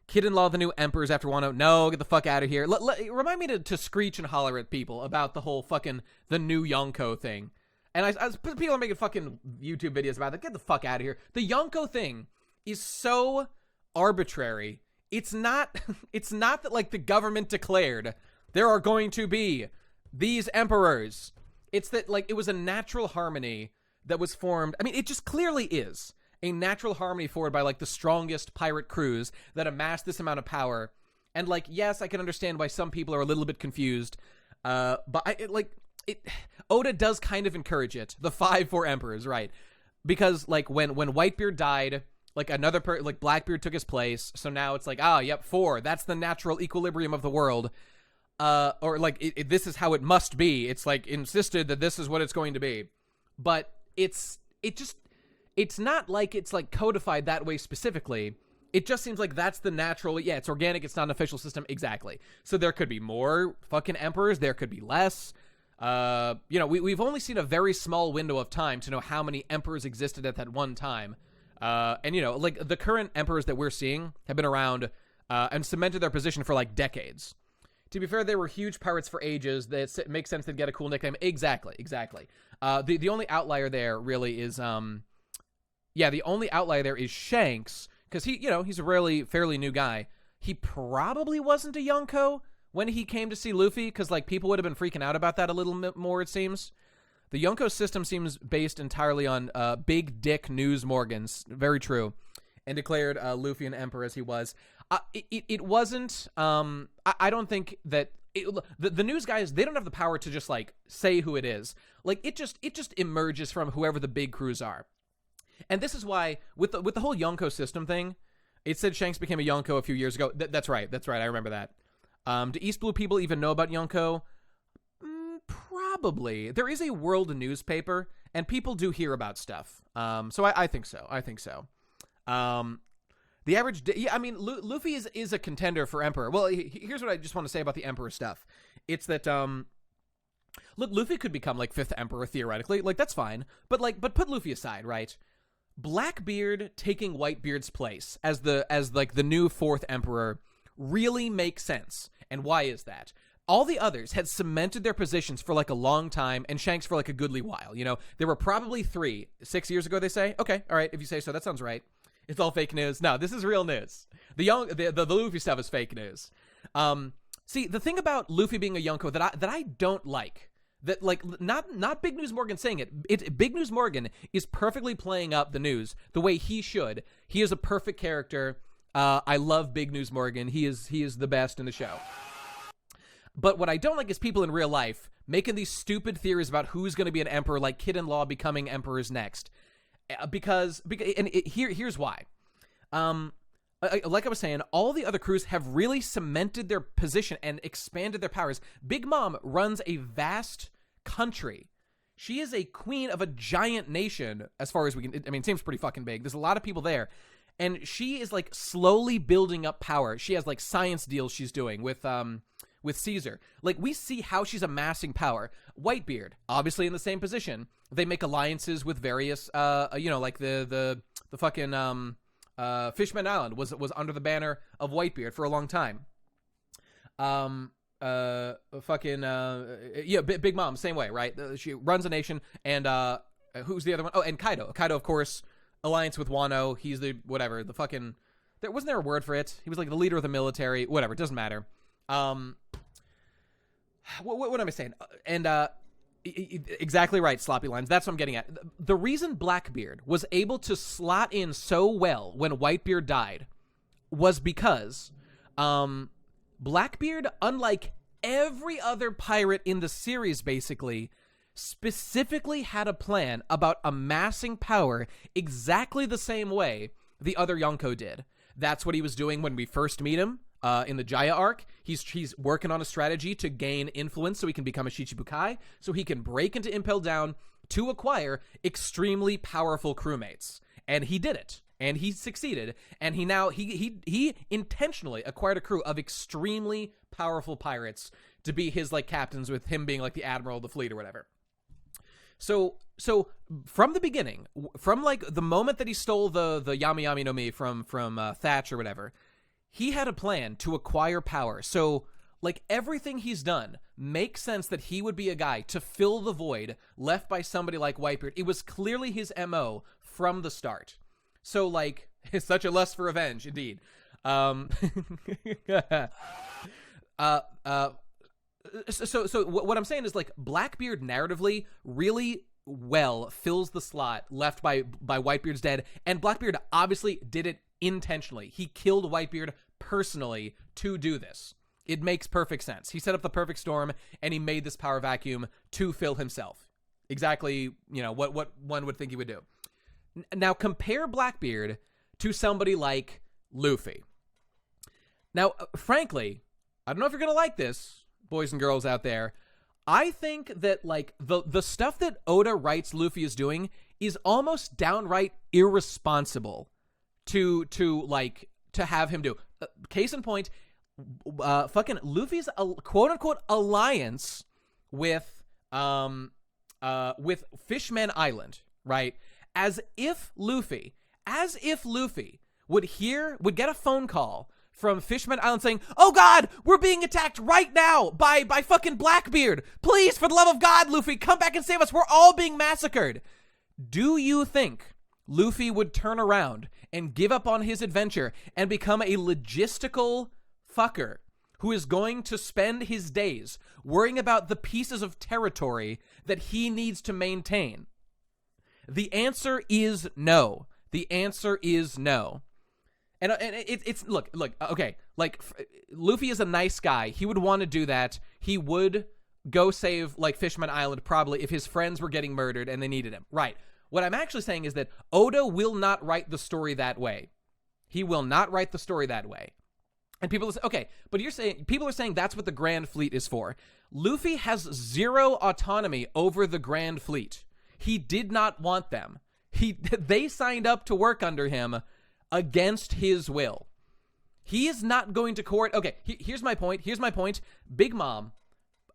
Kid-in-law, the new emperors after Wano. No, get the fuck out of here. Remind me to screech and holler at people about the whole fucking the new Yonko thing. And people are making fucking YouTube videos about that. Get the fuck out of here. The Yonko thing is so arbitrary. It's not that like the government declared there are going to be these emperors. It's that like it was a natural harmony that was formed. I mean, it just clearly is a natural harmony formed by like the strongest pirate crews that amassed this amount of power. And like, yes, I can understand why some people are a little bit confused. But Oda does kind of encourage it. The 4 emperors, right? Because like when Whitebeard died, like like Blackbeard took his place. So now it's like, yep, 4. That's the natural equilibrium of the world. Or like this is how it must be. It's like insisted that this is what it's going to be. But it's not like it's like codified that way specifically. It just seems like that's the natural. Yeah, it's organic. It's not an official system. Exactly. So there could be more fucking emperors. There could be less. We've only seen a very small window of time to know how many emperors existed at that one time. And like the current emperors that we're seeing have been around and cemented their position for like decades. To be fair, they were huge pirates for ages. That makes sense to get a cool nickname. Exactly. The only outlier there really is the only outlier there is Shanks, because he's a fairly new guy. He probably wasn't a Yonko when he came to see Luffy, because like people would have been freaking out about that a little bit more, it seems. The Yonko system seems based entirely on Big Dick News Morgans, very true, and declared Luffy an emperor as he was. It wasn't. I don't think that the news guys, they don't have the power to just like say who it is. Like it just emerges from whoever the big crews are. And this is why with the whole Yonko system thing, it said Shanks became a Yonko a few years ago. That's right. I remember that. Do East Blue people even know about Yonko? Probably. There is a world newspaper, and people do hear about stuff. So I think so. The average, Luffy is a contender for Emperor. Well, here's what I just want to say about the Emperor stuff. It's that, look, Luffy could become like 5th Emperor theoretically. Like that's fine. But put Luffy aside, right? Blackbeard taking Whitebeard's place as the new 4th Emperor really makes sense. And why is that? All the others had cemented their positions for like a long time, and Shanks for like a goodly while. There were probably 6 years ago, they say. Okay, all right, if you say so, that sounds right. It's all fake news. No, this is real news. The Luffy stuff is fake news. See, the thing about Luffy being a Yonko that I don't like, that like not Big News Morgan saying it. Big News Morgan is perfectly playing up the news the way he should. He is a perfect character. I love Big News Morgan. He is the best in the show. But what I don't like is people in real life making these stupid theories about who's going to be an emperor, like Kid-in-Law becoming emperors next. Here's why. Like I was saying, all the other crews have really cemented their position and expanded their powers. Big Mom runs a vast country. She is a queen of a giant nation, as far as we can. It seems pretty fucking big. There's a lot of people there. And she is like slowly building up power. She has like science deals she's doing with Caesar. Like we see how she's amassing power. Whitebeard, obviously in the same position. They make alliances with various, like the fucking Fishman Island was under the banner of Whitebeard for a long time. Big Mom, same way, right? She runs a nation, and who's the other one? Oh, and Kaido. Kaido, of course, alliance with Wano. He's the fucking. Wasn't there a word for it? He was like the leader of the military. Whatever, it doesn't matter. What am I saying? Exactly right, Sloppy Lines. That's what I'm getting at. The reason Blackbeard was able to slot in so well when Whitebeard died was because Blackbeard, unlike every other pirate in the series, basically, specifically had a plan about amassing power exactly the same way the other Yonko did. That's what he was doing when we first meet him. In the Jaya arc, he's working on a strategy to gain influence so he can become a Shichibukai, so he can break into Impel Down to acquire extremely powerful crewmates. And he did it. And he succeeded. And he intentionally acquired a crew of extremely powerful pirates to be his like captains, with him being like the admiral of the fleet or whatever. So from the beginning, from like the moment that he stole the Yami Yami no Mi from Thatch or whatever, he had a plan to acquire power. So like everything he's done makes sense that he would be a guy to fill the void left by somebody like Whitebeard. It was clearly his MO from the start. So like, it's such a lust for revenge, indeed. So what I'm saying is like Blackbeard narratively really well fills the slot left by Whitebeard's dead, and Blackbeard obviously did it intentionally. He killed Whitebeard personally to do this. It makes perfect sense. He set up the perfect storm, and he made this power vacuum to fill himself. Exactly, you know, what one would think he would do. Now compare Blackbeard to somebody like Luffy. Now, frankly, I don't know if you're gonna like this, boys and girls out there. I think that like the stuff that Oda writes Luffy is doing is almost downright irresponsible to have him do. Case in point, fucking Luffy's quote unquote alliance with Fishman Island, right? As if Luffy would get a phone call from Fishman Island saying, "Oh God, we're being attacked right now by fucking Blackbeard. Please, for the love of God, Luffy, come back and save us. We're all being massacred." Do you think Luffy would turn around and give up on his adventure and become a logistical fucker who is going to spend his days worrying about the pieces of territory that he needs to maintain? The answer is no. The answer is no. And it's look, okay, like Luffy is a nice guy. He would want to do that. He would go save like Fishman Island probably if his friends were getting murdered and they needed him. Right. What I'm actually saying is that Oda will not write the story that way. He will not write the story that way. And people say, okay, but people are saying that's what the Grand Fleet is for. Luffy has zero autonomy over the Grand Fleet. He did not want them. They signed up to work under him against his will. He is not going to court. Okay, here's my point. Big Mom,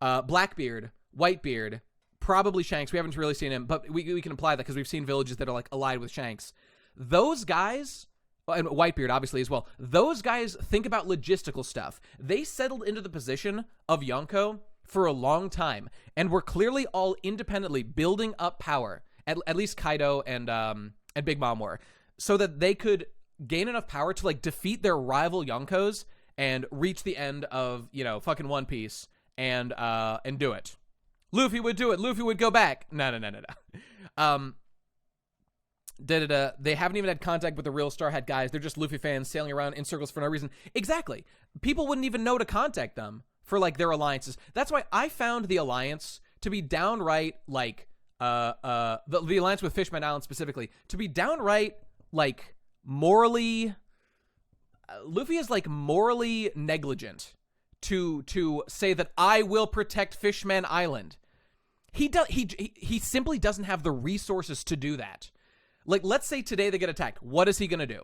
Blackbeard, Whitebeard, probably Shanks. We haven't really seen him, but we can imply that because we've seen villages that are like allied with Shanks. Those guys, and Whitebeard obviously as well, those guys think about logistical stuff. They settled into the position of Yonko for a long time and were clearly all independently building up power. At least Kaido and Big Mom were, so that they could gain enough power to like defeat their rival Yonkos and reach the end of, you know, fucking One Piece and do it. Luffy would do it. Luffy would go back. No. They haven't even had contact with the real Star Hat guys. They're just Luffy fans sailing around in circles for no reason. Exactly. People wouldn't even know to contact them for like their alliances. That's why I found the alliance to be downright like the alliance with Fishman Island specifically to be downright like morally. Luffy is like morally negligent to say that I will protect Fishman Island. He simply doesn't have the resources to do that. Like, let's say today they get attacked. What is he going to do?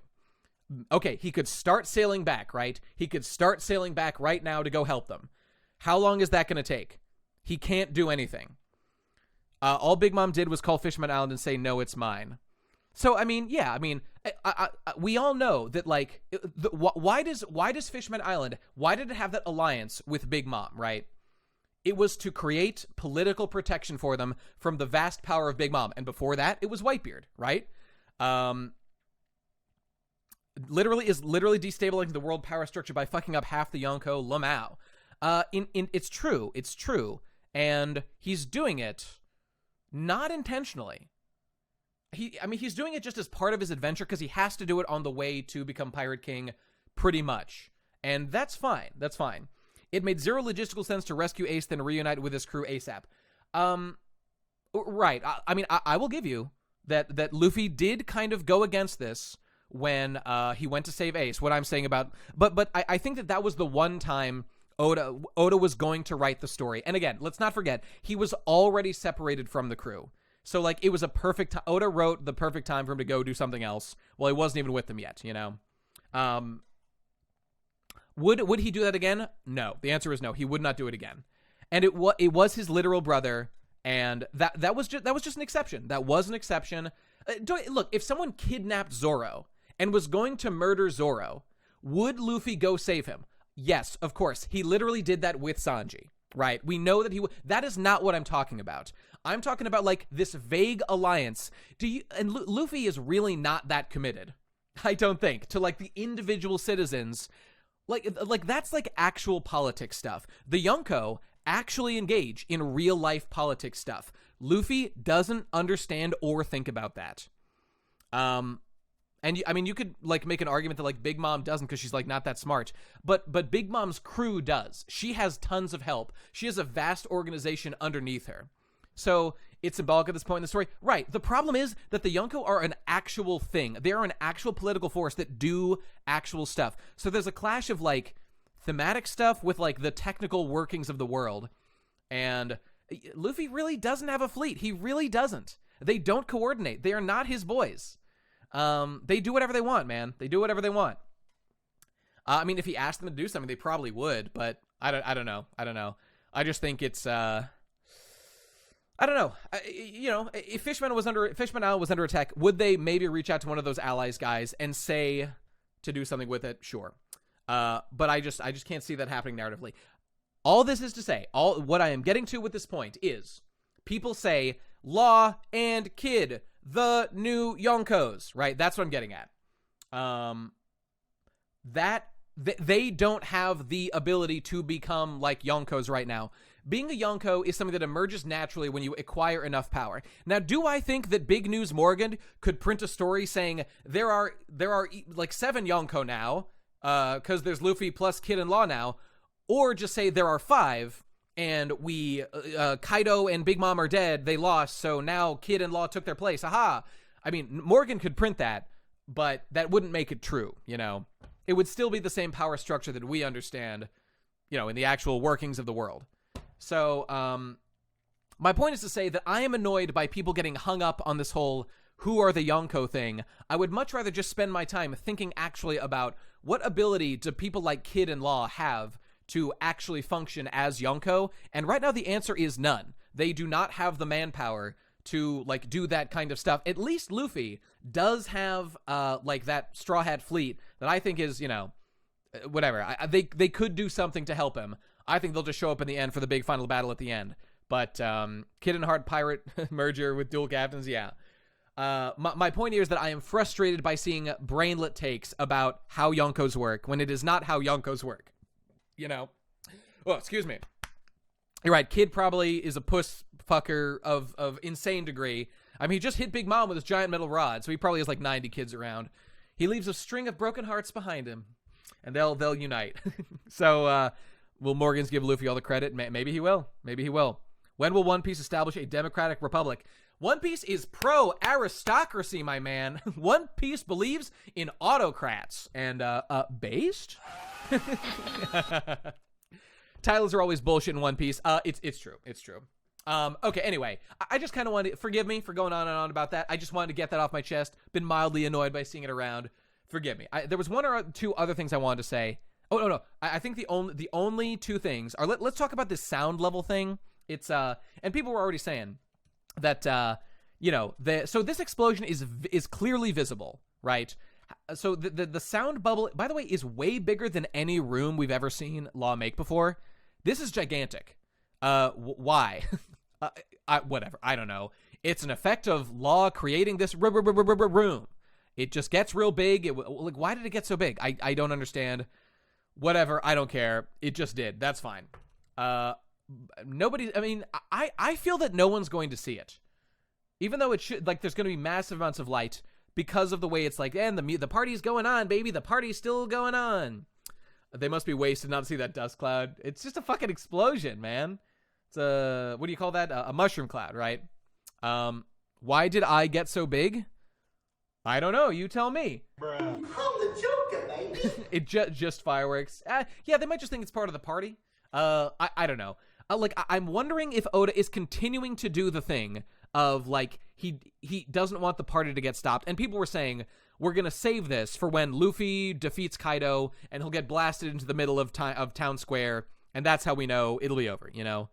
Okay, he could start sailing back, right? He could start sailing back right now to go help them. How long is that going to take? He can't do anything. All Big Mom did was call Fishman Island and say, "No, it's mine." So, I mean, yeah, I mean, we all know that, like, why does Fishman Island, why did it have that alliance with Big Mom, right? It was to create political protection for them from the vast power of Big Mom. And before that, it was Whitebeard, right? Literally destabilizing the world power structure by fucking up half the Yonko Lamau. It's true. And he's doing it not intentionally. He's doing it just as part of his adventure because he has to do it on the way to become Pirate King pretty much. And that's fine. It made zero logistical sense to rescue Ace then reunite with his crew ASAP. Right. I will give you that Luffy did kind of go against this when he went to save Ace. What I'm saying about, but I think that was the one time Oda was going to write the story. And again, let's not forget, he was already separated from the crew. So like it was a perfect time. Oda wrote the perfect time for him to go do something else. Well, he wasn't even with them yet, you know. Would he do that again? No. The answer is no. He would not do it again. And it was his literal brother And that was just an exception. That was an exception. Look, if someone kidnapped Zoro and was going to murder Zoro, would Luffy go save him? Yes, of course. He literally did that with Sanji, right? We know that he would. That is not what I'm talking about. I'm talking about like this vague alliance. Luffy is really not that committed, I don't think, to like the individual citizens. Like that's like actual politics stuff. The Yonko actually engage in real life politics stuff. Luffy doesn't understand or think about that. And I mean, you could like make an argument that like Big Mom doesn't because she's like not that smart, but Big Mom's crew does. She has tons of help. She has a vast organization underneath her. So it's symbolic at this point in the story. Right. The problem is that the Yonko are an actual thing. They are an actual political force that do actual stuff. So there's a clash of like thematic stuff with like the technical workings of the world. And Luffy really doesn't have a fleet. He really doesn't. They don't coordinate. They are not his boys. They do whatever they want, man. They do whatever they want. I mean, if he asked them to do something, they probably would, but I don't know. I just think it's, I don't know. You know, if Fishman Isle was under attack, would they maybe reach out to one of those allies guys and say to do something with it? Sure. But I just can't see that happening narratively. All this is to say, what I am getting to with this point is people say Law and Kid, the new Yonkos, right? That's what I'm getting at. They don't have the ability to become like Yonkos right now. Being a Yonko is something that emerges naturally when you acquire enough power. Now, do I think that Big News Morgan could print a story saying there are like 7 Yonko now, because there's Luffy plus Kid and Law now, or just say there are 5 and Kaido and Big Mom are dead, they lost, so now Kid and Law took their place. Aha! I mean, Morgan could print that, but that wouldn't make it true, you know? It would still be the same power structure that we understand, you know, in the actual workings of the world. So, my point is to say that I am annoyed by people getting hung up on this whole who are the Yonko thing. I would much rather just spend my time thinking actually about what ability do people like Kid and Law have to actually function as Yonko, and right now the answer is none. They do not have the manpower to like do that kind of stuff. At least Luffy does have like that Straw Hat fleet that I think is, you know, whatever. They could do something to help him. I think they'll just show up in the end for the big final battle at the end. But Kid and Heart Pirate merger with dual captains, yeah. My point here is that I am frustrated by seeing brainlet takes about how Yonkos work when it is not how Yonkos work. You know? Oh, excuse me. You're right. Kid probably is a puss fucker of insane degree. I mean, he just hit Big Mom with his giant metal rod, so he probably has like 90 kids around. He leaves a string of broken hearts behind him, and they'll unite. So, will Morgans give Luffy all the credit? Maybe he will. Maybe he will. When will One Piece establish a democratic republic? One Piece is pro-aristocracy, my man. One Piece believes in autocrats. And, based? Titles are always bullshit in One Piece. It's true. It's true. Okay, anyway. I just kind of wanted to... Forgive me for going on and on about that. I just wanted to get that off my chest. Been mildly annoyed by seeing it around. Forgive me. There was one or two other things I wanted to say. Oh, no. I think the only two things are... Let's talk about this sound level thing. It's, and people were already saying that, you know, so this explosion is clearly visible, right? So the sound bubble, by the way, is way bigger than any room we've ever seen Law make before. This is gigantic. Why? Whatever. I don't know. It's an effect of Law creating this room. It just gets real big. Like, why did it get so big? I don't understand. Whatever. I don't care. It just did. That's fine. Nobody, I mean, I feel that no one's going to see it. Even though it should, like, there's going to be massive amounts of light because of the way it's like, and the party's going on, baby. The party's still going on. They must be wasted not to see that dust cloud. It's just a fucking explosion, man. It's what do you call that? A mushroom cloud, right? Why did I get so big? I don't know. You tell me. I'm the Joker, baby. It just fireworks. Yeah, they might just think it's part of the party. I don't know. I'm wondering if Oda is continuing to do the thing of, like, he doesn't want the party to get stopped. And people were saying, we're going to save this for when Luffy defeats Kaido and he'll get blasted into the middle of town square. And that's how we know it'll be over, you know?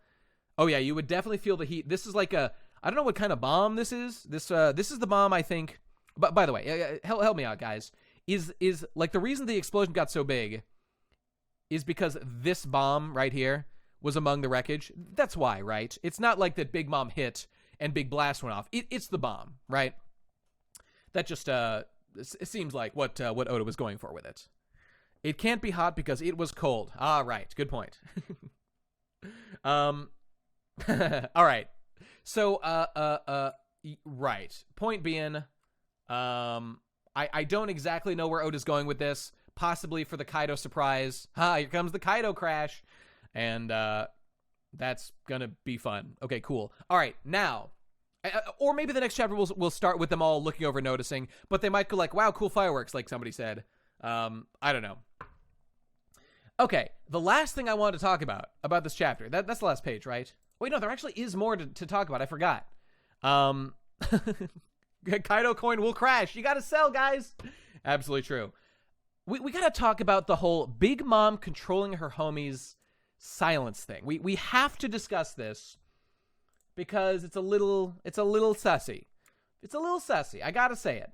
Oh yeah, you would definitely feel the heat. This is like I don't know what kind of bomb this is. This is the bomb, I think. But by the way, help me out, guys. Is like the reason the explosion got so big is because this bomb right here was among the wreckage. That's why, right? It's not like that Big Mom hit and Big Blast went off. It's the bomb, right? That just it seems like what Oda was going for with it. It can't be hot because it was cold. Ah, right. Good point. All right. So right. Point being, I don't exactly know where Oda's going with this. Possibly for the Kaido surprise. Here comes the Kaido crash. And that's gonna be fun. Okay, cool. All right, now, or maybe the next chapter we'll start with them all looking over, noticing, but they might go like, wow, cool fireworks, like somebody said. I don't know. Okay, the last thing I wanted to talk about this chapter, that's the last page, right? Wait, no, there actually is more to talk about. I forgot. Kaido coin will crash. You gotta sell, guys. Absolutely true. We gotta talk about the whole Big Mom controlling her homies silence thing. We have to discuss this because it's a little sussy. It's a little sussy. I gotta say it.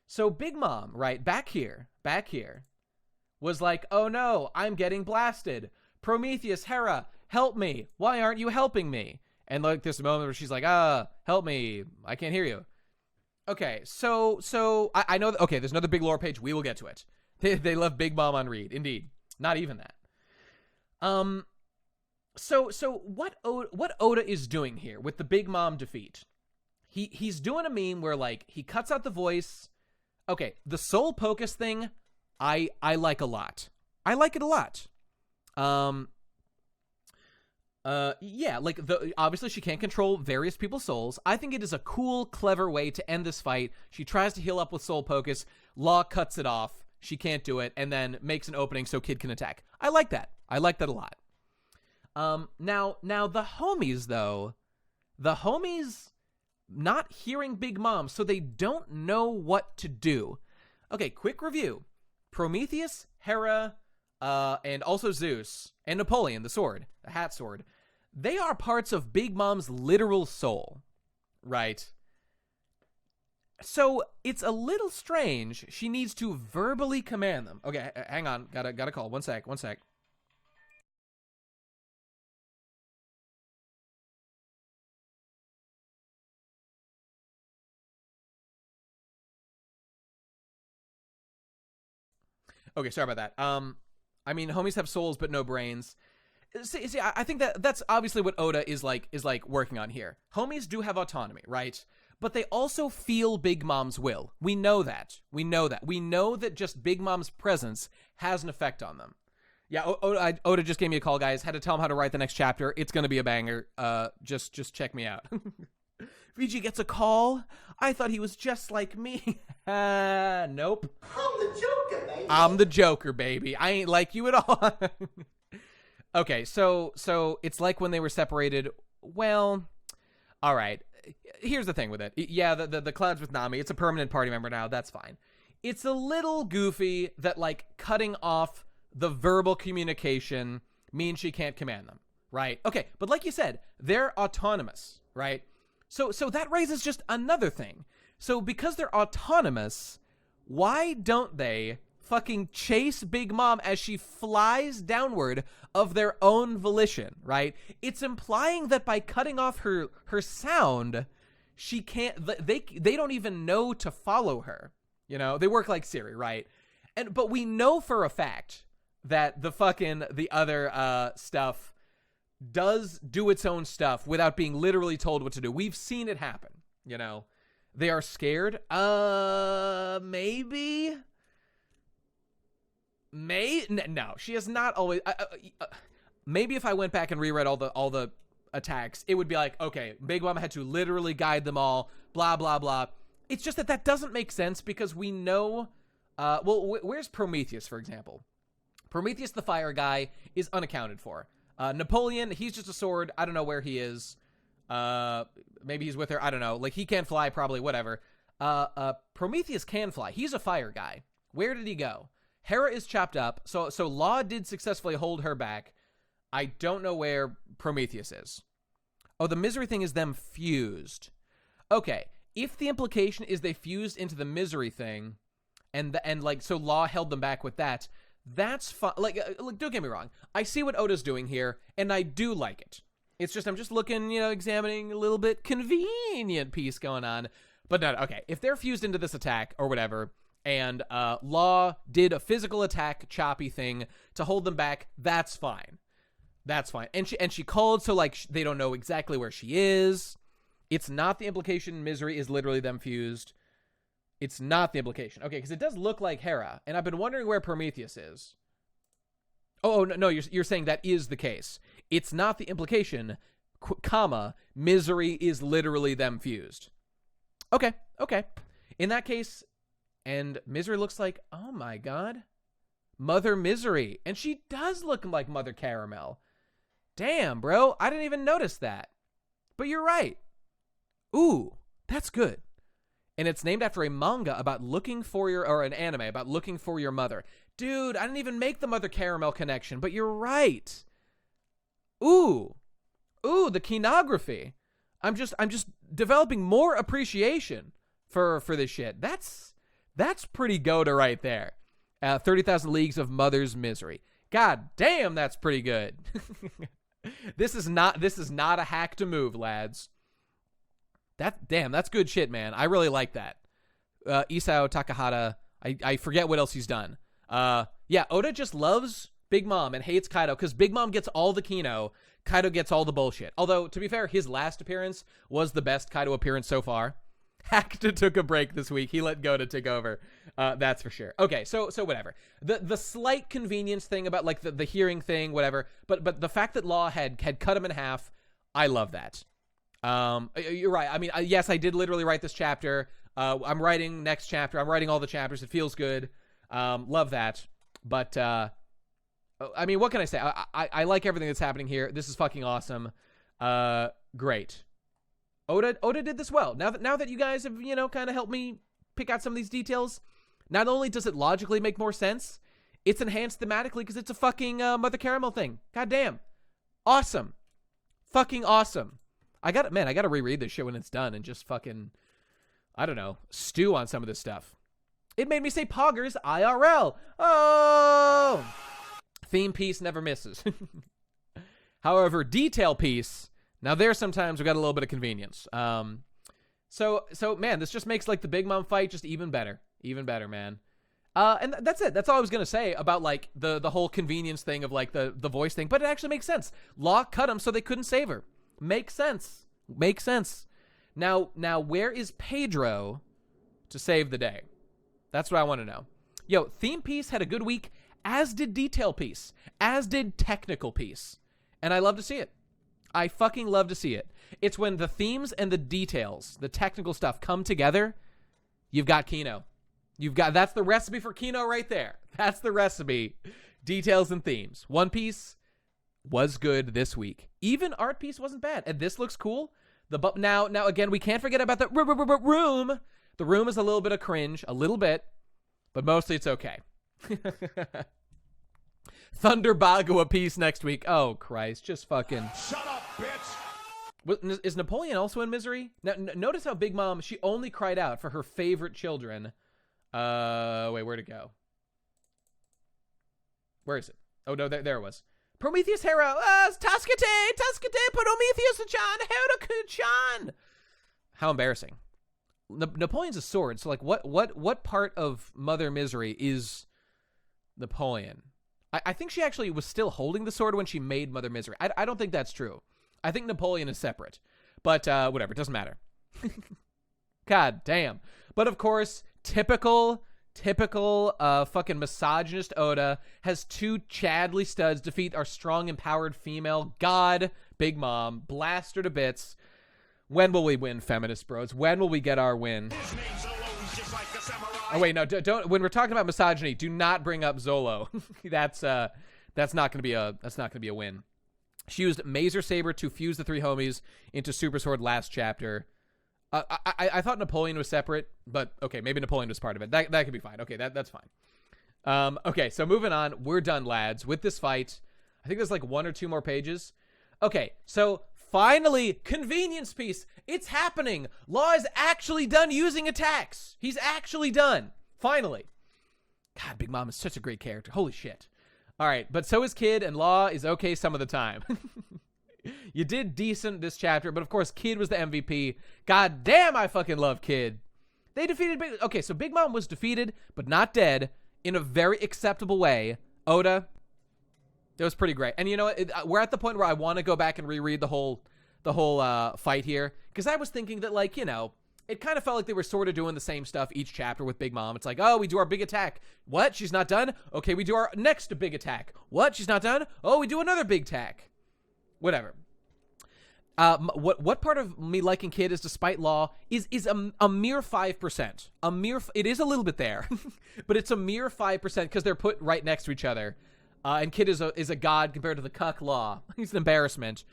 So Big Mom, right, back here, was like, oh no, I'm getting blasted. Prometheus, Hera, help me. Why aren't you helping me? And like this moment where she's like, help me. I can't hear you. Okay, so I know that, okay, there's another big lore page. We will get to it. They left Big Mom on read. Indeed. Not even that. So what Oda is doing here with the Big Mom defeat? He's doing a meme where like he cuts out the voice. Okay, the Soul Pocus thing, I like a lot. I like it a lot. Yeah, like obviously she can't control various people's souls. I think it is a cool, clever way to end this fight. She tries to heal up with Soul Pocus. Law cuts it off. She can't do it, and then makes an opening so Kid can attack. I like that. I like that a lot. Now the homies though, not hearing Big Mom, so they don't know what to do. Okay, quick review. Prometheus, Hera, and also Zeus, and Napoleon, the sword, the hat sword, they are parts of Big Mom's literal soul, right? So it's a little strange. She needs to verbally command them. Okay, hang on. Gotta call. One sec. Okay, sorry about that. I mean, homies have souls but no brains. See, I think that's obviously what Oda is like working on here. Homies do have autonomy, right? But they also feel Big Mom's will. We know that. We know that just Big Mom's presence has an effect on them. Yeah, Oda just gave me a call, guys. Had to tell him how to write the next chapter. It's gonna be a banger. Just check me out. VG gets a call. I thought he was just like me. Nope. I'm the Joker, baby. I'm the Joker, baby. I ain't like you at all. Okay, so it's like when they were separated. Well, all right. Here's the thing with it. Yeah, the Clouds with Nami, it's a permanent party member now. That's fine. It's a little goofy that, like, cutting off the verbal communication means she can't command them, right? Okay, but like you said, they're autonomous, right? So that raises just another thing. So because they're autonomous, why don't they fucking chase Big Mom as she flies downward of their own volition, right? It's implying that by cutting off her sound, she can't, they don't even know to follow her. You know, they work like Siri, right? But we know for a fact that the other stuff does do its own stuff without being literally told what to do. We've seen it happen, you know. They are scared. Maybe. No, she has not always. Maybe if I went back and reread all the attacks, it would be like, okay, Big Mom had to literally guide them all. Blah blah blah. It's just that doesn't make sense because we know. Well, where's Prometheus, for example? Prometheus, the fire guy, is unaccounted for. Napoleon, he's just a sword. I don't know where he is. Maybe he's with her. I don't know. Like, he can't fly, probably, whatever. Prometheus can fly. He's a fire guy. Where did he go? Hera is chopped up. So Law did successfully hold her back. I don't know where Prometheus is. Oh, the misery thing is them fused. Okay, if the implication is they fused into the misery thing, and like so Law held them back with that, that's fine. Like, look, don't get me wrong. I see what Oda's doing here, and I do like it. It's just I'm just looking, examining a little bit convenient piece going on. But no, okay, if they're fused into this attack or whatever, and Law did a physical attack choppy thing to hold them back, that's fine. That's fine. And she called, so like they don't know exactly where she is. It's not the implication misery is literally them fused. It's not the implication. Okay, because it does look like Hera, and I've been wondering where Prometheus is. Oh no, you're saying that is the case. It's not the implication, comma, misery is literally them fused. Okay. In that case, and misery looks like, oh my god, Mother Misery. And she does look like Mother Caramel. Damn, bro, I didn't even notice that. But you're right. Ooh, that's good. And it's named after a manga about looking for or an anime about looking for your mother. Dude, I didn't even make the Mother Caramel connection, but you're right. Ooh, the kinography. I'm just developing more appreciation for this shit. That's pretty goated right there. 30,000 Leagues of Mother's Misery. God damn, that's pretty good. This is not a hack to move, lads. That's good shit, man. I really like that. Isao Takahata, I forget what else he's done. Yeah, Oda just loves Big Mom and hates Kaido because Big Mom gets all the Kino, Kaido gets all the bullshit. Although, to be fair, his last appearance was the best Kaido appearance so far. Hakta took a break this week. He let go to take over. That's for sure. Okay, so whatever. The slight convenience thing about like the hearing thing, whatever. But the fact that Law had cut him in half, I love that. You're right. I mean, yes, I did literally write this chapter. I'm writing next chapter. I'm writing all the chapters. It feels good. Love that. But I mean, what can I say? I like everything that's happening here. This is fucking awesome. Great. Oda did this well. Now that you guys have, kind of helped me pick out some of these details, not only does it logically make more sense, it's enhanced thematically because it's a fucking Mother Caramel thing. God damn. Awesome. Fucking awesome. I gotta reread this shit when it's done and just fucking, I don't know, stew on some of this stuff. It made me say Poggers IRL. Oh! Theme piece never misses. However, detail piece, now there sometimes we got a little bit of convenience. So man, this just makes like the Big Mom fight just even better. Even better, man. And that's it. That's all I was going to say about like the whole convenience thing of like the voice thing, but it actually makes sense. Law cut him so they couldn't save her. Makes sense. Makes sense. Now where is Pedro to save the day? That's what I want to know. Yo, theme piece had a good week, as did detail piece, as did technical piece. And I love to see it. I fucking love to see it. It's when the themes and the details, the technical stuff come together, you've got Kino. That's the recipe for Kino right there. That's the recipe. Details and themes. One Piece was good this week. Even art piece wasn't bad. And this looks cool. Now again, we can't forget about the room. The room is a little bit of cringe, a little bit, but mostly it's okay. Thunder Bagua piece next week. Oh, Christ. Just fucking... Shut up, bitch! Is Napoleon also in misery? Now, notice how Big Mom, she only cried out for her favorite children. Wait, where'd it go? Where is it? Oh, no, there it was. Prometheus Hera, Tascate, Prometheus-chan, Hera-chan. How embarrassing. Napoleon's a sword, so like what part of Mother Misery is Napoleon? I think she actually was still holding the sword when she made Mother Misery. I don't think that's true. I think Napoleon is separate. But whatever, it doesn't matter. God damn. But of course, typical fucking misogynist Oda has two Chadley studs defeat our strong, empowered female god, Big Mom, blast her to bits. When will we win, feminist bros? When will we get our win? His name's Zolo's just like a samurai. Oh wait, no, don't. When we're talking about misogyny, do not bring up Zolo. That's not gonna be a win. She used Mazer Saber to fuse the three homies into Super Sword last chapter. I thought Napoleon was separate, but okay, maybe Napoleon was part of it. That could be fine. Okay, that's fine. Okay, so moving on. We're done, lads, with this fight. think there's like 1 or 2 more pages. Okay, so finally, convenience piece. It's happening. Law is actually done using attacks. He's actually done. Finally. God, Big Mom is such a great character. Holy shit. All right, but so is Kid, and Law is okay some of the time. You did decent this chapter, but of course, Kid was the MVP. God damn, I fucking love Kid. They defeated Big... Okay, so Big Mom was defeated, but not dead, in a very acceptable way. Oda, that was pretty great. And you know what? We're at the point where I want to go back and reread the whole fight here, because I was thinking that, like, you know, it kind of felt like they were sort of doing the same stuff each chapter with Big Mom. It's like, oh, we do our big attack. What? She's not done? Okay, we do our next big attack. What? She's not done? Oh, we do another big attack. Whatever. What part of me liking Kid is, despite Law, is a mere 5%. It is a little bit there, but it's a mere 5% because they're put right next to each other. And Kid is a god compared to the cuck Law. He's an embarrassment.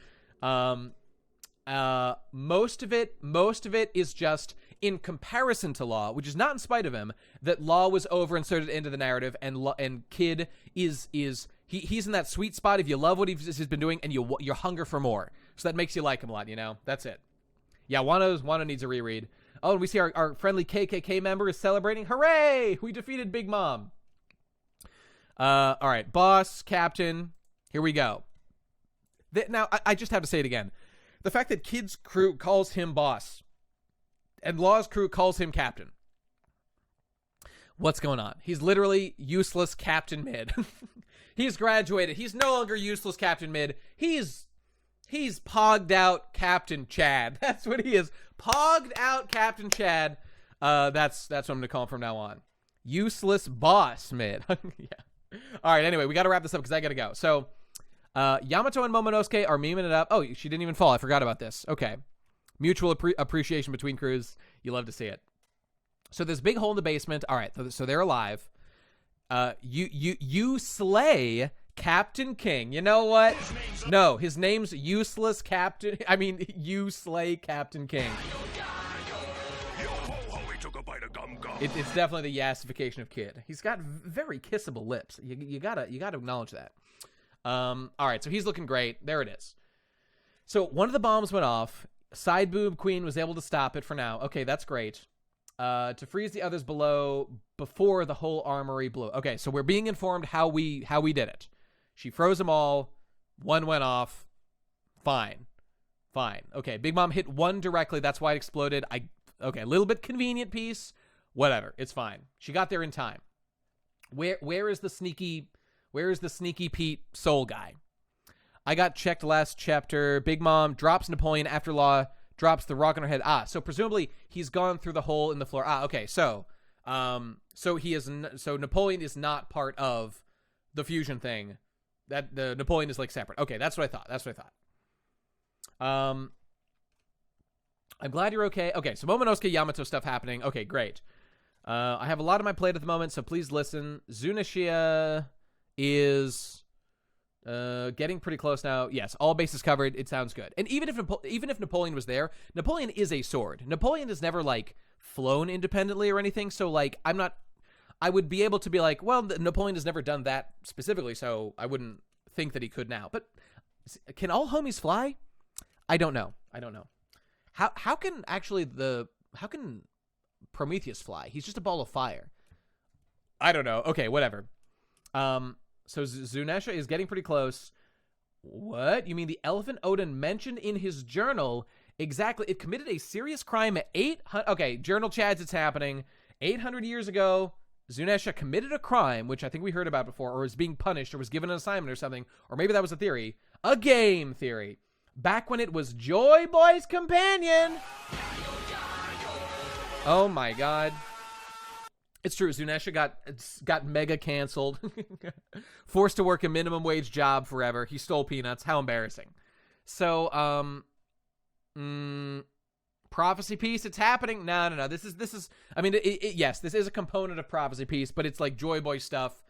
Most of it is just in comparison to Law, which is not in spite of him, that Law was over inserted into the narrative, and Kid is he's in that sweet spot if you love what he's been doing and you hunger for more. So that makes you like him a lot, you know? That's it. Yeah, Wano needs a reread. Oh, and we see our friendly KKK member is celebrating. Hooray! We defeated Big Mom. All right, boss, captain, here we go. Now, I just have to say it again. The fact that Kid's crew calls him boss and Law's crew calls him captain. What's going on? He's literally useless Captain Mid. He's graduated. He's no longer useless Captain Mid. He's pogged out Captain Chad. That's what he is. Pogged out Captain Chad. That's what I'm going to call him from now on. Useless boss Mid. Yeah. All right, anyway, we got to wrap this up because I got to go. So, Yamato and Momonosuke are memeing it up. Oh, she didn't even fall. I forgot about this. Okay. Mutual appreciation between crews. You love to see it. So this big hole in the basement. All right, so they're alive. You slay Captain King. You know what? No, his name's Useless Captain. I mean, you slay Captain King. It's definitely the yassification of Kid. He's got very kissable lips. You gotta acknowledge that. All right, so he's looking great. There it is. So one of the bombs went off. Side boob queen was able to stop it for now. Okay, that's great. To freeze the others below before the whole armory blew. Okay, so we're being informed how we did it. She froze them all. One went off. Fine. Okay, Big Mom hit one directly. That's why it exploded. Okay, a little bit convenient piece. Whatever. It's fine. She got there in time. Where is the sneaky Pete soul guy? I got checked last chapter. Big Mom drops Napoleon after Law drops the rock on her head. So presumably he's gone through the hole in the floor. Okay. So Napoleon is not part of the fusion thing. That the Napoleon is like separate. Okay, that's what I thought. I'm glad you're okay. Okay, so Momonosuke Yamato stuff happening. Okay, great. I have a lot on my plate at the moment, so please listen. Tsunishiya is getting pretty close now. Yes, all bases covered. It sounds good. And even if Napoleon was there, Napoleon is a sword. Napoleon has never like flown independently or anything. So like, I would be able to be like, well, Napoleon has never done that specifically, so I wouldn't think that he could now. But can all homies fly? I don't know. How can Prometheus fly? He's just a ball of fire. I don't know. Okay, whatever. So Tsunishiya is getting pretty close. What? You mean the elephant Odin mentioned in his journal? Exactly. It committed a serious crime at 800... Okay, journal chads, it's happening. 800 years ago, Tsunishiya committed a crime, which I think we heard about before, or is being punished, or was given an assignment or something, or maybe that was a theory. A game theory. Back when it was Joy Boy's companion. Oh my god. It's true. Tsunishiya got mega canceled. Forced to work a minimum wage job forever. He stole peanuts. How embarrassing. So, prophecy piece. It's happening. No. This is. I mean, yes, this is a component of prophecy piece, but it's like Joy Boy stuff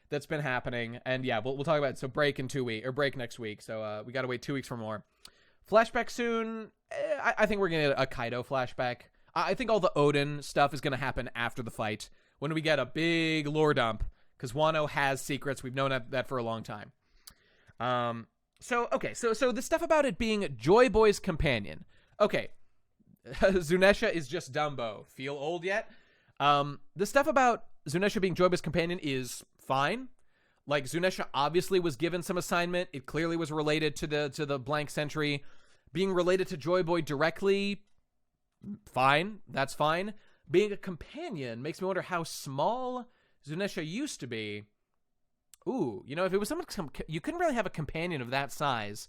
that's been happening. And yeah, we'll talk about it. So break in 2 weeks, or break next week. So we got to wait 2 weeks for more. Flashback soon. I think we're gonna get a Kaido flashback. I think all the Odin stuff is gonna happen after the fight, when we get a big lore dump, because Wano has secrets. We've known that for a long time. So the stuff about it being Joy Boy's companion. Okay. Zunesha is just Dumbo. Feel old yet? The stuff about Zunesha being Joy Boy's companion is fine. Like, Zunesha obviously was given some assignment. It clearly was related to the blank century. Being related to Joy Boy directly, fine. That's fine. Being a companion makes me wonder how small Zunesha used to be. Ooh, you know, if it was someone, you couldn't really have a companion of that size.